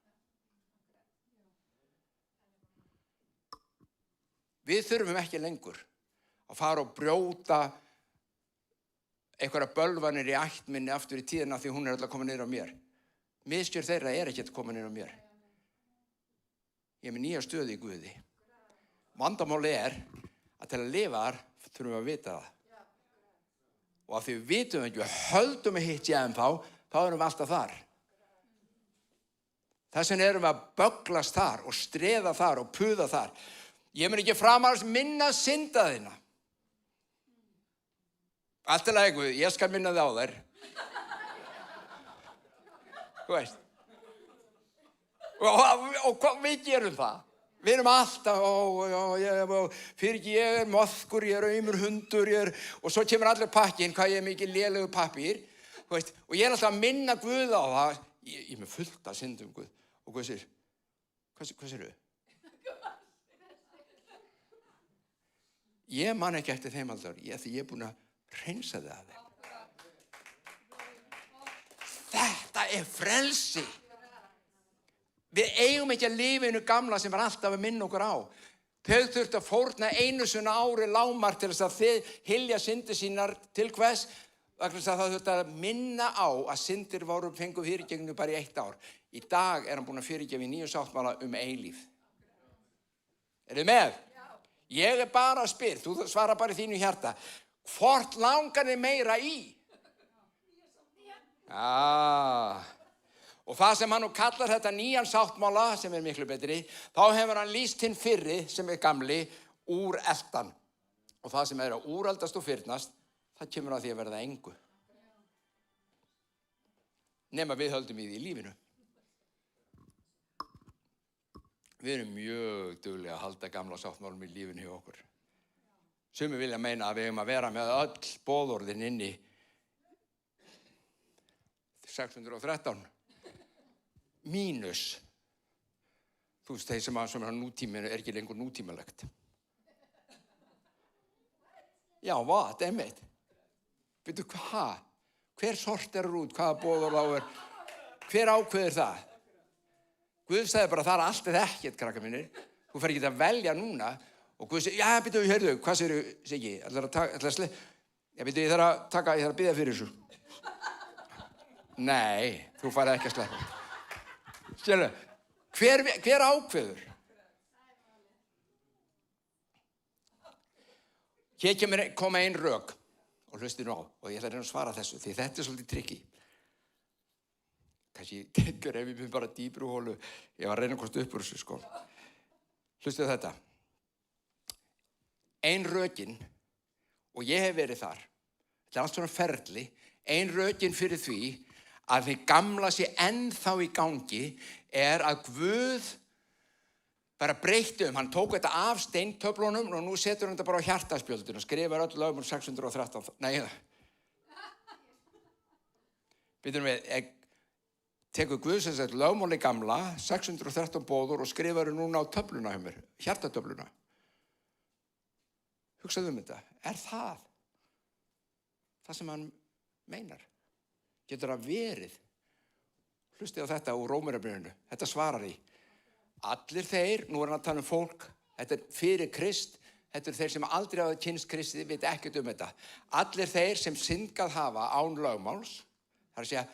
Við þurfum ekki lengur að fara og brjóta einhverja bölvanir í ættminni aftur í tíðina því hún er alltaf komin niður á mér. Misgjörð þeirra er ekki að koma niður á mér. Ég er með nýja stöðu í Guði. Vandamáli er að til að lifa þar þurfum við að vita það. Og að því við vitum ekki, við höldum að hitt ég þá erum við alltaf þar. Þess vegna erum við að bögglast þar og streða þar og puða þar. Ég mun ekki framar minna synda þína. Allt í lagi, Guð, ég skal minna þig á þær. Þú veist. Og við gerum það. Við erum alltaf, fyrir ekki ég er moðkur, ég er aumur hundur, og svo kemur allir pakkinn, hvað ég er mikið lélegu pappír, veist, og ég er alltaf að minna Guð á það, ég er með fullt af syndum, Guð, og Guð sér, hvað sér þau? Ég man ekki eftir þeim alltaf, því ég er búin að hreinsa þig að þeim. Þetta er frelsi. Við eigum ekki að lifa einu gamla sem var alltaf að minna okkur á. Þau þurftu að fórna einu svona ári lágmark til þess að þið hylja syndir sínar til hvers. Það þurftu að minna á að syndir voru fengu fyrirgefningu bara í 1 ár. Í dag er hann búin að fyrirgefa í nýju sáttmála eilíf. Þið með? Ég er bara að spyr, þú svarar bara í þínu hjarta. Hvort langar þið meira í? Og það sem hann nú kallar þetta nýjan sáttmála, sem er miklu betri, þá hefur hann lýst hinn fyrri, sem er gamli, úreltan. Og það sem er að úreldast og fyrnast, það kemur að því að verða engu. Nema við höldum í því í lífinu. Við erum mjög duglega að halda gamla sáttmálum í lífinu hjá okkur. Sumir vilja meina að við eigum að vera með öll boðorðin inn í 613. Mínus Þú veist, þeir sem að nútíminu ekki lengur nútímalegt. Já, what, einmitt. Veitu hvað? Hver sorterar út, hvaða boðorð á hver ákveður það? Guð sagði bara, það allt eða ekkert, krakkar mínir. Þú fer ekki að velja núna. Og Guð sagði, já, byrju, heyrðu, hvað segirðu, Siggi? Já, byrju, ég þarf að biðja fyrir þessu. Nei, þú farið ekki að sleppa. Sérðu, hver ákveður? Hér koma ein rök og hlustið nú á og ég ætla að reyna að svara þessu því þetta er svolítið trikki. Kanski tekur ef ég byrð bara dýpri hólu. Ég var að reyna að komast upp úr þessu, sko. Hlustið þetta. Ein rökin, og ég hef verið þar, þetta er allt svona ferli, ein rökin fyrir því að því gamla sé ennþá í gangi er að Guð bara breytti hann tók þetta af steintöflunum og nú setur hann þetta bara á hjartaspjöldinu og skrifar öll lögmál 613. Nei, býtum við, tekur Guð sem sagt lögmáli gamla, 613 boður og skrifar hann núna á töfluna hjá mér, hjartatöfluna. Hugsaðu þetta, er það sem hann meinar? Getur það verið? Hlustið á þetta úr Rómverjabréfinu, þetta svarar í. Allir þeir, nú er hann að tala um fólk, þetta er fyrir Krist, þetta er þeir sem aldrei hafa kynnst Kristi, veit ekkert þetta. Allir þeir sem syndgað hafa án lögmáls, það er að segja,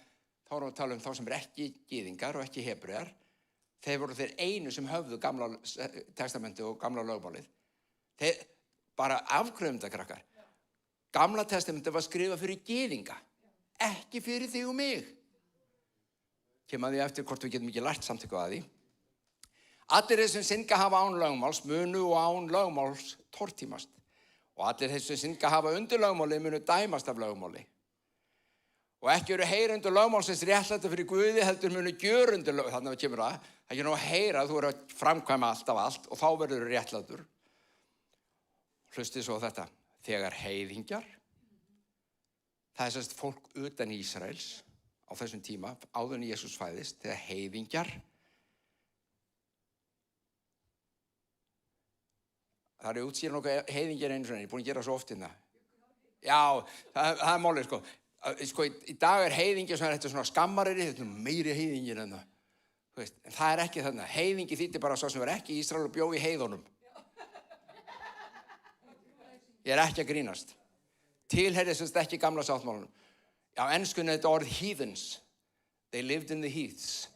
þá erum við að tala um þá sem er ekki gyðingar og ekki hebrear, þeir voru þeir einu sem höfðu gamla testamenti og gamla lögmálið. Þeir bara afgröfum þetta, krakkar. Gamla testamenti var skrifað fyrir gyðinga, ekki fyrir þig og mig. Kemur að því eftir hvort við getum ekki lært samt eitthvað að því. Allir þeir sem syndga hafa án lögmáls munu og án lögmáls tortímast. Og allir þeir sem syndga hafa undir lögmáli munu dæmast af lögmáli. Og ekki eru heyrendur lögmálsins réttlæta fyrir Guði, heldur munu gjörundur lögmáli. Þannig að kemur það er ekki nóg að heyra, þú eru að framkvæma allt og þá verður þú réttlætur. Hlustið svo á þetta. Þegar heiðingjar, það er sérst fólk utan Ísraels á þessum tíma, áður en Jesús fæðist, þegar heiðingjar, það eru útskýra nokkuð heiðingjar einu svona, ég er búin að gera svo oft hérna. Já, það er málið, sko. Í dag er heiðingjar svona, þetta er svona skammariri, þetta er meiri heiðingir en það. En það er ekki þarna. Heiðingi þýddi bara svo sem er ekki í Ísrael og bjó í heiðunum. Ég er ekki að grínast. Tilheyrði sem þetta ekki gamla sáttmálanum. Já, enskunni þetta orð heathens. They lived in the heaths.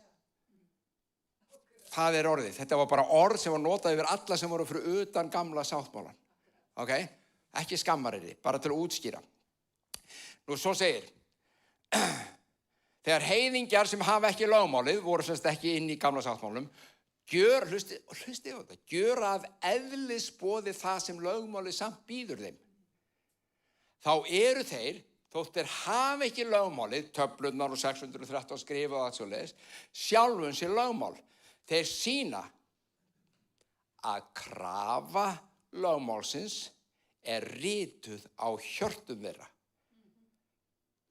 Það er orðið. Þetta var bara orð sem var notað yfir alla sem voru fyrir utan gamla sáttmálan. Ok? Ekki skammariri, bara til að útskýra. Nú, svo segir, þegar heiðingjar sem hafa ekki lögmálið, voru semst ekki inn í gamla sáttmálum, hlustið á þetta, gjöra af eðlisboði það sem lögmálið samt býður þeim. Þá eru þeir, þótt þeir hafa ekki lögmálið, töflurnar og 613 skrifa og allt svoleiðis, sjálfum sér lögmál. Þeir sýna að krafa lögmálsins er rituð á hjörtum þeirra.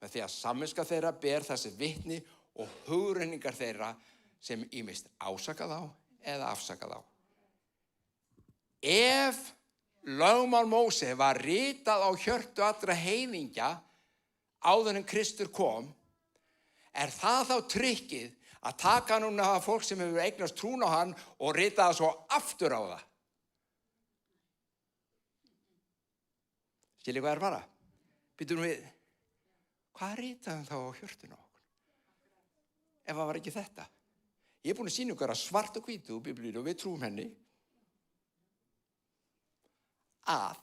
Með því að samviska þeirra ber þessi vitni og hugrenningar þeirra sem ýmist ásaka þá eða afsaka þá. Ef lögmál Móse var ritað á hjörtu allra heiðingja áður en Kristur kom, er það þá trikkið að taka núna fólk sem hefur eignast trún á hann og rita það svo aftur á það? Skiljið hvað er bara? Býtum við, hvað ritaðum þá á hjörtuna á okkur? Ef það var ekki þetta. Ég er búin að sýna ykkur að svart og hvítu úr Biblíu og við trúum henni að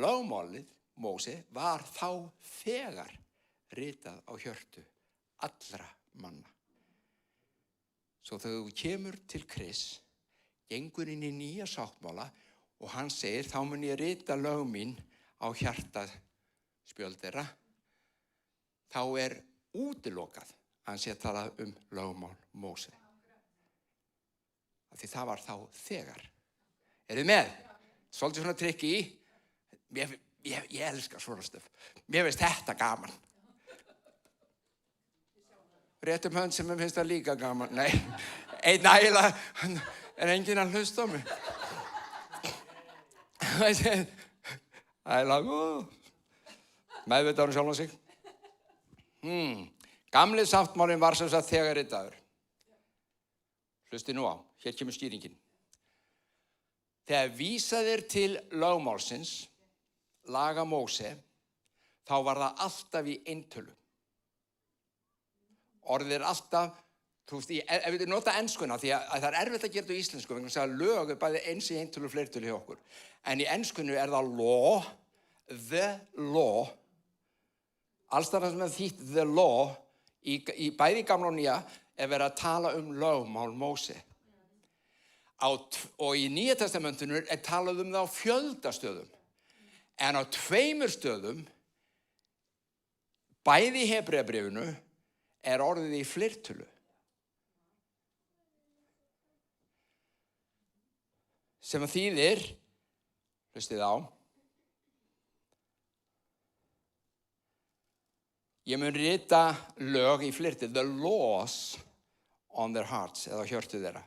lögmálið Móse var þá þegar ritað á hjörtu allra manna. Svo þegar þú kemur til Kris, gengur inn í nýja sáttmála og hann segir, þá mun ég rita lög mín á hjartaspjöld þeirra, þá er útilokað að hann sé að tala lögmál Móse. Því það var þá þegar. Eru þið með? Svolítið svona trikki í. Ég elskar svona stöf. Mér finnst þetta gaman. Réttum hönd sem mér finnst það líka gaman. Nei, einn ægilega, en enginn að hlusta á mig. Ægilega góð. Meðvitaður sjálfan sig. Gamli sáttmálinn var sem sagt þegar ritaður. Hlusti nú á, hér kemur skýringin. Þegar vísað er til lögmálsins, laga Móse, þá var það alltaf í eintölu. Orðið er alltaf, þú veist, ef við nota enskuna, því að það er erfitt að gera þetta í íslensku, vegna þess að lög er bæði eins í eintölu og fleirtölu hjá okkur. En í enskunu er það law, the law, alls þar sem er þýtt the law, bæði í gamla og nýja, er verið að tala lögmál Móse. Og í Nýja testamentinu er talað það á fjöldastöðum. En á 2 stöðum, bæði í Hebreabréfinu, er orðið í fleirtölu. Sem að þýðir, hlustið á, ég mun rita lög í fleirtölu, the laws on their hearts, eða hjörtu þeirra.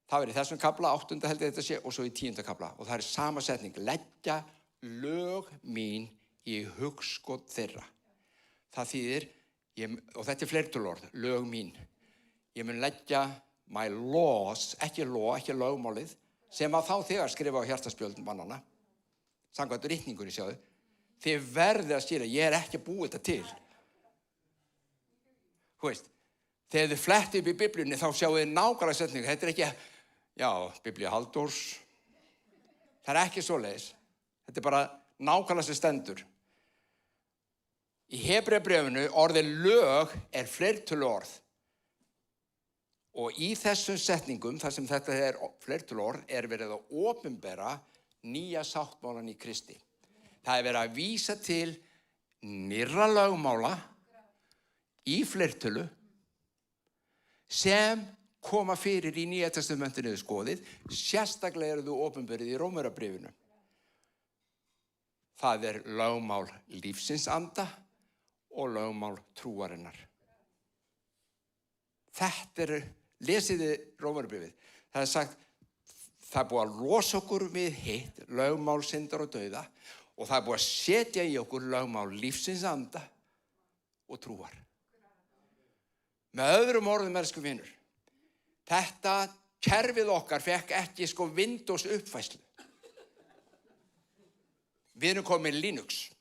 Það verið í þessum kafla, 8. held ég þetta sé, og svo í 10. kafla. Og það er sama setning, leggja lög mín í hugskot þeirra. Það þýðir, og þetta er fleirtölorð, lög mín. Ég mun leggja my laws, ekki lögmálið, sem að þá þegar skrifa á hjartaspjöldum mannana, samkvæmt ritningunni sjáðu, þið verðið að skýra, ég er ekki að búa þetta til. Þú veist, þegar þið fletti upp í Biblíunni, þá sjáu þið nákvæmlega setningu, þetta er ekki, já, Biblía Halldórs, það er ekki svoleiðis, þetta er bara nákvæmlega sem stendur. Í Hebreabréfinu, orðið lög er fleirtölu orð. Og í þessum setningum, þar sem þetta er fleirtölu orð, er verið að opinbera nýja sáttmálan í Kristi. Það er verið að vísa til nýrra lögmála í fleirtölu sem koma fyrir í Nýja testamentinu skoðið, sérstaklega eru þau opinberið í Rómverjabréfinu. Það er lögmál lífsins anda og lögmál trúarinnar. Þetta er, lesiði Rómverjabréfið, það er sagt, það er búið að losa okkur við hitt, lögmál syndar og dauða, og það er búið að setja í okkur lögmál lífsins anda og trúar. Með öðrum orðum, elsku vinur, þetta kerfið okkar fekk ekki Windows uppfærslu. Við erum komið með Linux.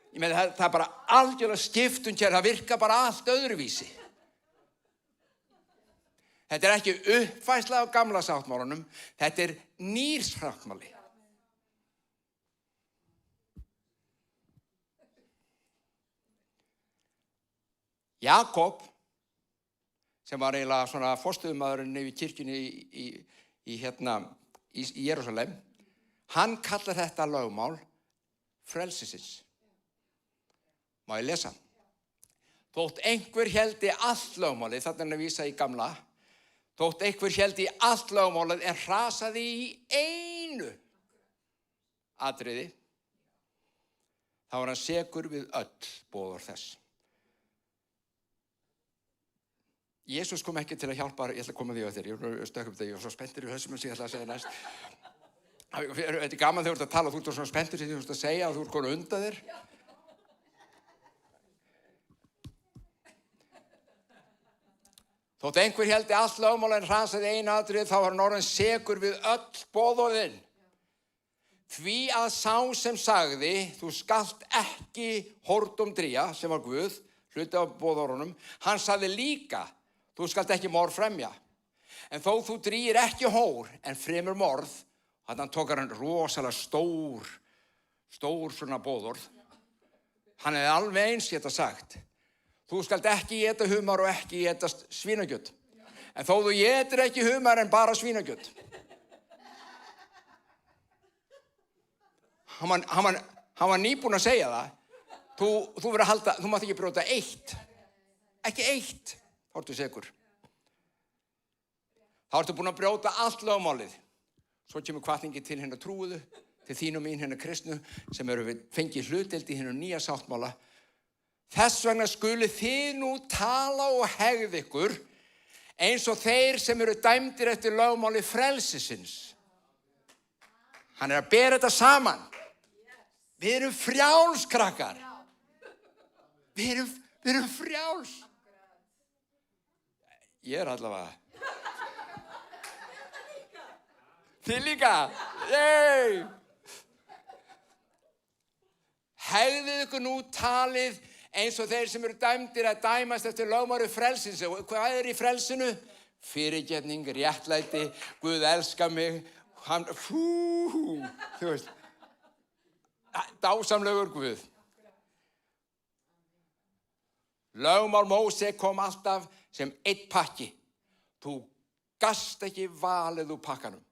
Ég meina, það er bara algjörlega skiptun hér, það virkar bara allt öðruvísi. Þetta er ekki uppfærsla á gamla sáttmálanum, þetta er nýr sáttmáli. Jakob, sem var eiginlega svona forstöðumaðurinn yfir kirkjunni í Jerúsalem, hann kallar þetta lögmál frelsisins. Má ég lesa? Þótt einhver héldi allt lögmálið, þarna er að vísa í gamla, þótt einhver héldi allt lögmálið en hrasaði í einu atriði, þá var hann sekur við öll boðorð þess. Jesús kom ekki til að hjálpa, ég ætla að koma því á þér, ég stökk upp þegar ég var svo spenntur í hausum sem ég ætla að segja næst. Þetta er gaman þegar þú ert að tala og þú ert svona spenntur sem þú ert að segja og þú ert komin undan þér. Þótt einhver héldi allt lögmál en hrasaði einu atriði, þá var hann orðinn sekur við öll boðorðin. Því að sá sem sagði, þú skalt ekki hórdómdrýja, sem var Guð, hluti af boðorðunum, hann sagði líka, þú skalt ekki morð fremja. En þó þú drýir ekki hór en fremur morð, hann tókar hann rosalega stór svona boðorð. Hann hefði alveg eins geta sagt, þú skalt ekki éta humar og ekki éta svínakjöt. En þó þú étir ekki humar en bara svínakjöt. Hann var nýbúinn að segja það. Þú verður að halda, þú mátt ekki brjóta eitt. Ekki eitt, þá ertu sekur. Þá ertu búin að brjóta allt lögmálið. Svo kemur hvatningi til trúuðu, til þín og mín kristnu, sem eru við fengið hlutdeild í hinu nýja sáttmála, Þess vegna skuli þið nú tala og hegða ykkur eins og þeir sem eru dæmdir eftir lögmáli frelsisins. Hann að bera þetta saman. Við erum frjáls, krakkar. Við erum frjáls. Ég allavega. Þið líka. Yey! Hegðið ykkur nú talið eins og þeir sem eru dæmdir að dæmast eftir lögmáli frelsins. Hvað í frelsinu? Fyrirgefning, réttlæti, Guð elskar mig. Þú veist. Dásamlegur Guð. Lögmál Móse kom alltaf sem einn pakki. Þú gast ekki valið úr pakkanum.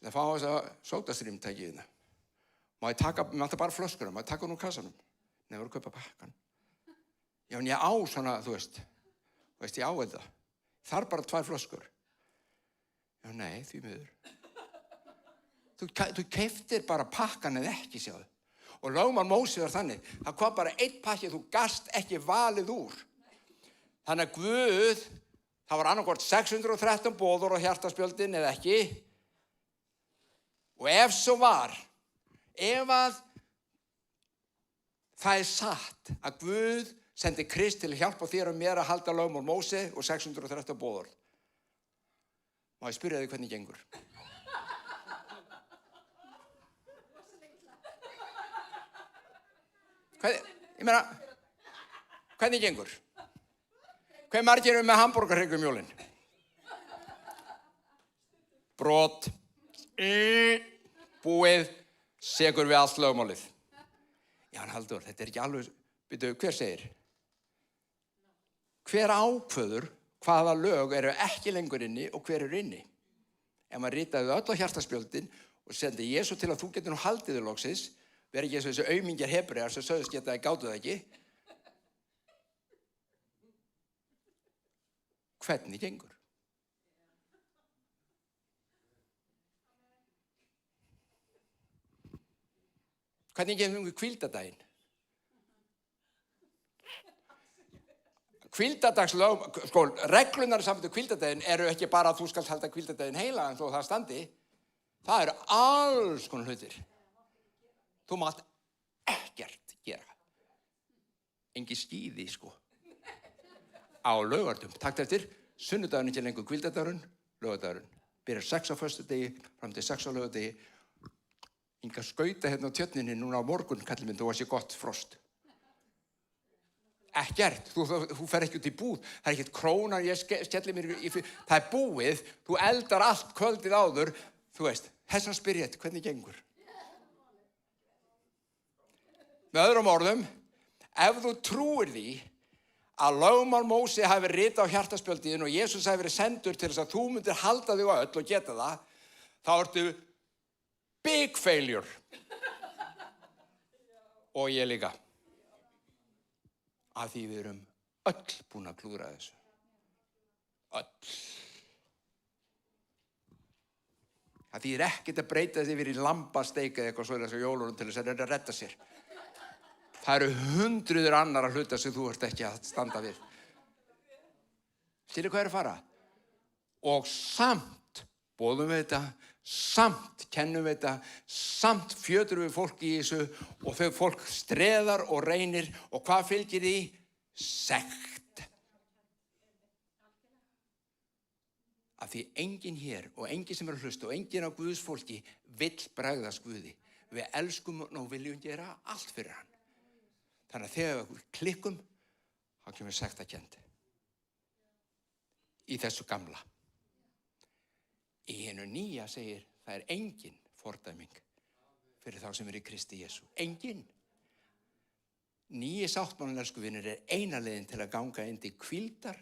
Það fá þess að sódastrýmtækiðina. Maður bara flöskuna, maður taka hún úr kassanum. Nei, voru að kaupa pakkan. Já, en ég á svona, þú veist, ég á þetta. Þar bara 2 flöskur. Já, nei, því miður. Þú keyptir bara pakkan eða ekki, sjáðu. Og lögmál Móse var þannig. Það kom bara einn pakki, þú gast ekki valið úr. Þannig að Guð, það var annarkvort 613 boður á hjartaspjöldin eða ekki. Og ef svo var, ef að það satt að Guð sendi Krist til að hjálpa þér og mér að halda lögmál Móse og 613 boður. Má ég spyrja þig hvernig gengur? Ég meina, hvernig gengur? Hve margir eru með hamborgarhrygg jólin? Brot. Búið. Segur við allt lögmálið. Já, Halldór, þetta ekki alveg... Bíddu, hver segir? Hver ákveður hvaða lög eru ekki lengur inni og hver eru inni? Ef maður ritaði öll á hjartaspjöldin og sendi Jesú til að þú getur nú haldið þig loksins, verið ekki þessu aumingjar hebrear sem sögðust geta að gátu það ekki. Hvernig gengur? Hvernig gengur hvíldardaginn? Hvíldardagslög, sko, reglunar saman til hvíldardaginn eru ekki bara að þú skalt halda hvíldardaginn heilagan þó það standi. Það eru alls konar hlutir. Þú mátt ekkert gera. Engi skíði, sko. Á laugardum. Takk eftir, sunnudagurinn ekki lengur hvíldardagurinn, laugardagurinn. Byrjar 6 á föstudegi, fram til 6 á laugardegi. Inga skauta hérna á tjörninni núna á morgun, kallið minn, þú var sér gott frost. Ekkert, þú fer ekki út í búð. Það er ekkert krónan, ég skelli mér í... Það er búið, þú eldar allt kvöldið áður. Þú veist, þess að spyrja þetta, hvernig gengur? Með öðrum orðum, ef þú trúir því að lögmál Móse hafi verið ritað á hjartaspjöldiðin og Jesús hafi verið sendur til þess að þú myndir halda þig á öll og geta það, þá ertu big failure. Og ég líka. Af því við erum öll búin að klúra þessu. Öll. Það þýðir ekkert að breyta þessi fyrir lambasteik eða eitthvað svona þessu jólunum til þess að redda sér. Það eru hundruður annara hluta sem þú ert ekki að standa við. Skilur hvað er að fara? Og samt boðum við þetta, samt kennum við þetta, samt fjötrum við fólk í þessu og þau fólk streðar og reynir og hvað fylgir því? Sekt. Af því enginn hér og enginn sem er að hlusta og enginn á Guðs fólki vill bregðast Guði. Við elskum og viljum gera allt fyrir hann. Þannig að þegar við klikkum, þá kemur sektarkennd. Í þessu gamla. Í hinu nýja segir, það er engin fordæming fyrir þá sem er í Kristi Jesú. Engin. Nýji sáttmálinn, elsku vinir, er eina leiðin til að ganga inn til hvíldar,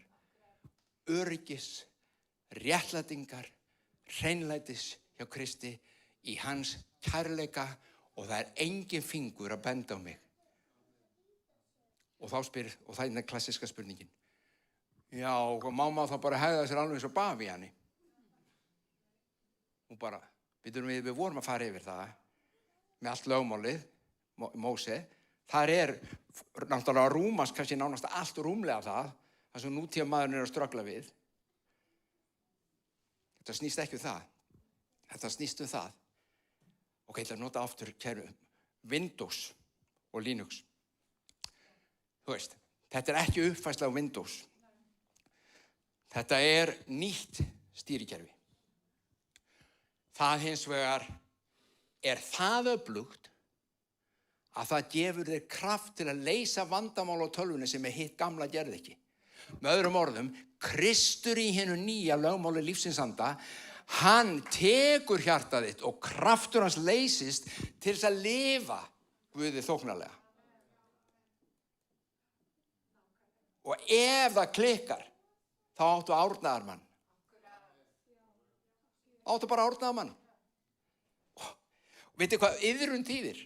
öryggis, réttlætingar, hreinlætis hjá Kristi í hans kærleika og það er engin fingur að benda á mig. Og þá spyr, og það er klassiska spurningin. Já, má maður þá bara hegða sér alveg eins og bavíani? Og bara, við vorum að fara yfir það, með allt lögmálið, Móse, þar náttúrulega rúmast kannski nánast allt rúmlega það sem nútíma maðurinn að ströggla við. Þetta snýst ekki það. Þetta snýst það. Ok, ég ætla að nota aftur kerfi Windows og Linux. Þú veist, þetta ekki uppfærsla á Windows. Þetta nýtt stýrikerfi. Það hins vegar það öflugt að það gefur þér kraft til að leysa vandamál á tölvunni sem hitt gamla gerði ekki. Með öðrum orðum, Kristur í hinu nýja lögmáli lífsins anda, hann tekur hjartað þitt og kraftur hans leysist til þess að lifa Guði þóknarlega. Og ef það klikkar, þá áttu árnaðarmann. Áttu bara árnaðarmann. Veitu hvað iðrun þýðir?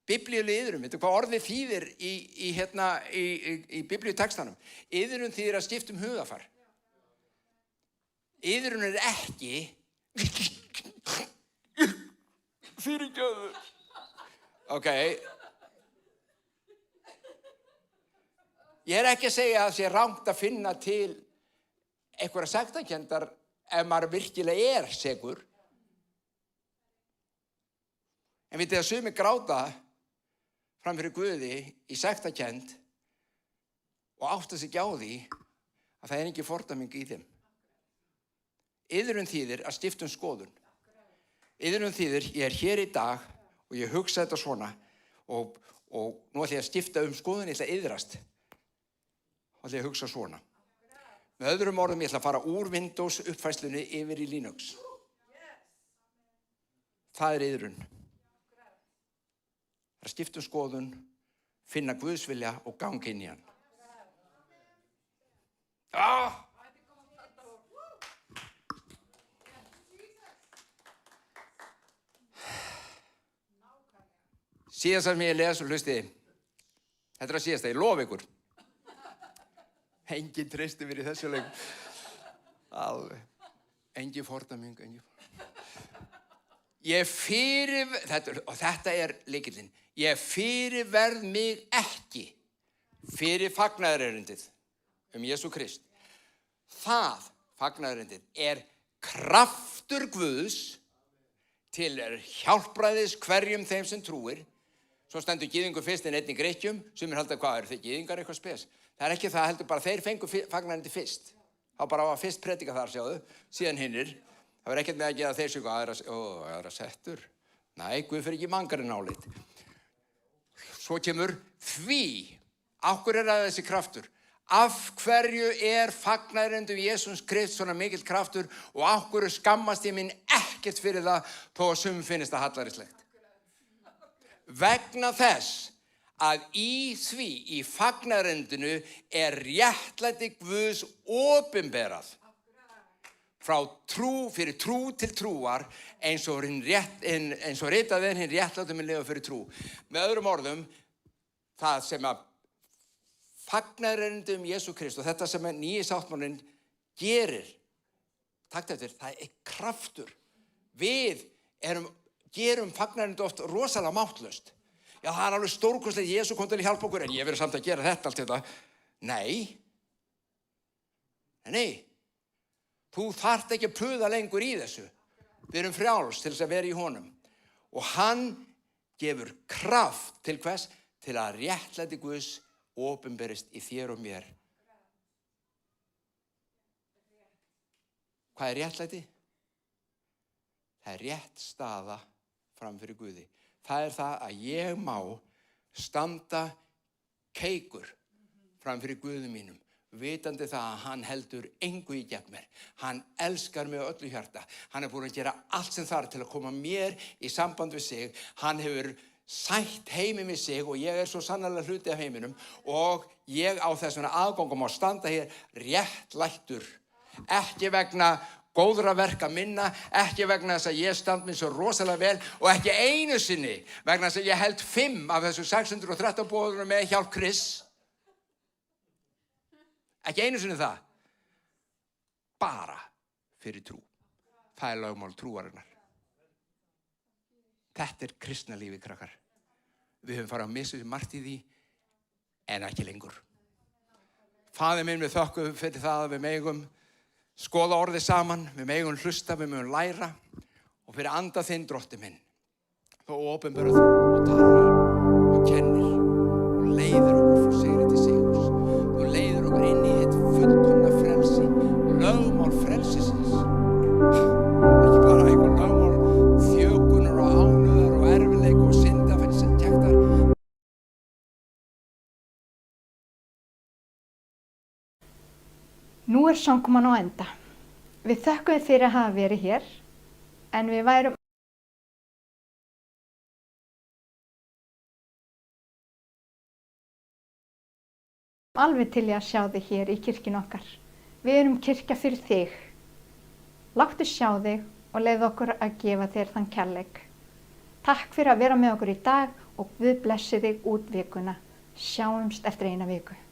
Biblíuleg iðrun, veitu hvað orðið þýðir í biblíutextanum? Iðrun þýðir að skipta hugafar. Iðrun ekki fyrirgefðu. Ok. Ég ekki að segja að það sé rangt að finna til einhverja sektarkenndar ef maður virkilega segur. En vitið að sumir gráta fram fyrir Guði í sektarkennd og átta sig ekki á því að það engin fordæming í þeim. Iðrun þýðir að skipta skoðun. Iðrun þýðir ég hér í dag og ég hugsa þetta svona og nú ætla ég að skipta skoðun, ég ætla að iðrast. Þá ætla ég að hugsa svona. Með öðrum orðum ég ætla að fara úr Windows uppfærslunni yfir í Linux. Það iðrun. Það skipta skoðun, finna Guðsvilja og ganga inn í hann. Síðast sem ég les og hlusti, þetta síðast, ég lofa ykkur. Engin treysti mér í þessu leik. Alveg. Engin fordæming, Þetta lykillinn. Ég fyrirverð mig ekki fyrir fagnaðarerindið Jesú Krist. Það, fagnaðarerindið, kraftur Guðs til hjálpræðis hverjum þeim sem trúir. Svo stendur gyðingur fyrst en einn í Grikkjum, sumir halda hvað þeir gyðingar eitthvað spes. Það ekki það, heldur bara þeir fengu fagnaðarerindið fyrst. Þá bara var fyrst predika þar, sjáðu, síðan hinnir. Það var ekkert með að gefa þeir sig aðra settur. Nei, Guð fyrir ekki mangarinn álit. Svo kemur því. Af hverju það þessi kraftur? Af hverju fagnaðarerindið Jesús Krist svona mikill kraftur og af hverju skammast ég mín ekkert fyrir það þó að sumum finnist það hallærislegt? Vegna þess að í fagnaðarerindinu réttlæti Guðs opinberað. Frá fyrir trú til trúar eins og ritað hinn réttlátum lifa fyrir trú. Með öðrum orðum, það sem að fagnaðarerindið Jesú Krist og þetta sem nýji sáttmálinn gerir, takk eftir, það kraftur. Við gerum fagnaðarerindið oft rosalega máttlaust. Já, það alveg stórkostlegt, Jesú kom til að hjálpa okkur, en ég verið samt að gera þetta allt þetta. Nei. Þú þarft ekki að puða lengur í þessu. Við erum frjáls til þess að vera í honum. Og hann gefur kraft til hvers? Til að réttlæti Guðs opinberist í þér og mér. Hvað réttlæti? Það rétt staða fram fyrir Guði. Það það að ég má standa keikur fram fyrir Guði mínum. Vitandi það að hann heldur engu í gegn mér. Hann elskar mig á öllu hjarta. Hann búinn að gera allt sem þarf til að koma mér í samband við sig. Hann hefur sætt heiminn við sig og ég svo sannarlega hluti af heiminum og ég á þessuna aðgangum að standa hér réttlættur. Ekki vegna góðra verka minna, ekki vegna þess að ég stend mér svo rosalega vel og ekki einu sinni vegna þess að ég held 5 af þessu 613 boðunum með hjálp Kris. Ekki einu sinni það. Bara fyrir trú. Það lögmál trúarinnar. Þetta kristna lífi, krakkar. Við höfum farið að missa margt í því, en ekki lengur. Faðir minn, við þökkum fyrir það að við megum skoða orðið saman, við megum hlusta, við megum læra og fyrir anda þinn, Drottinn minn. Þá opinberar þú og talar og kennir og leiðir okkur frá sigri til sigurs. Þú leiðir okkur inn í eitt fullkomna frelsi, lögmál frelsisins. Ekki bara einhver lögmál þjökunar og ánauðar og erfiðleika og syndatektar. Nú samkoman á enda. Við þökkum fyrir að hafa verið hér, en við værum alveg til að sjá þig hér í kirkjunni okkar. Við erum kirkja fyrir þig. Láttu sjá þig og leyfðu okkur að gefa þér þann kærleik. Takk fyrir að vera með okkur í dag og Guð blessi þig út vikuna. Sjáumst eftir eina viku.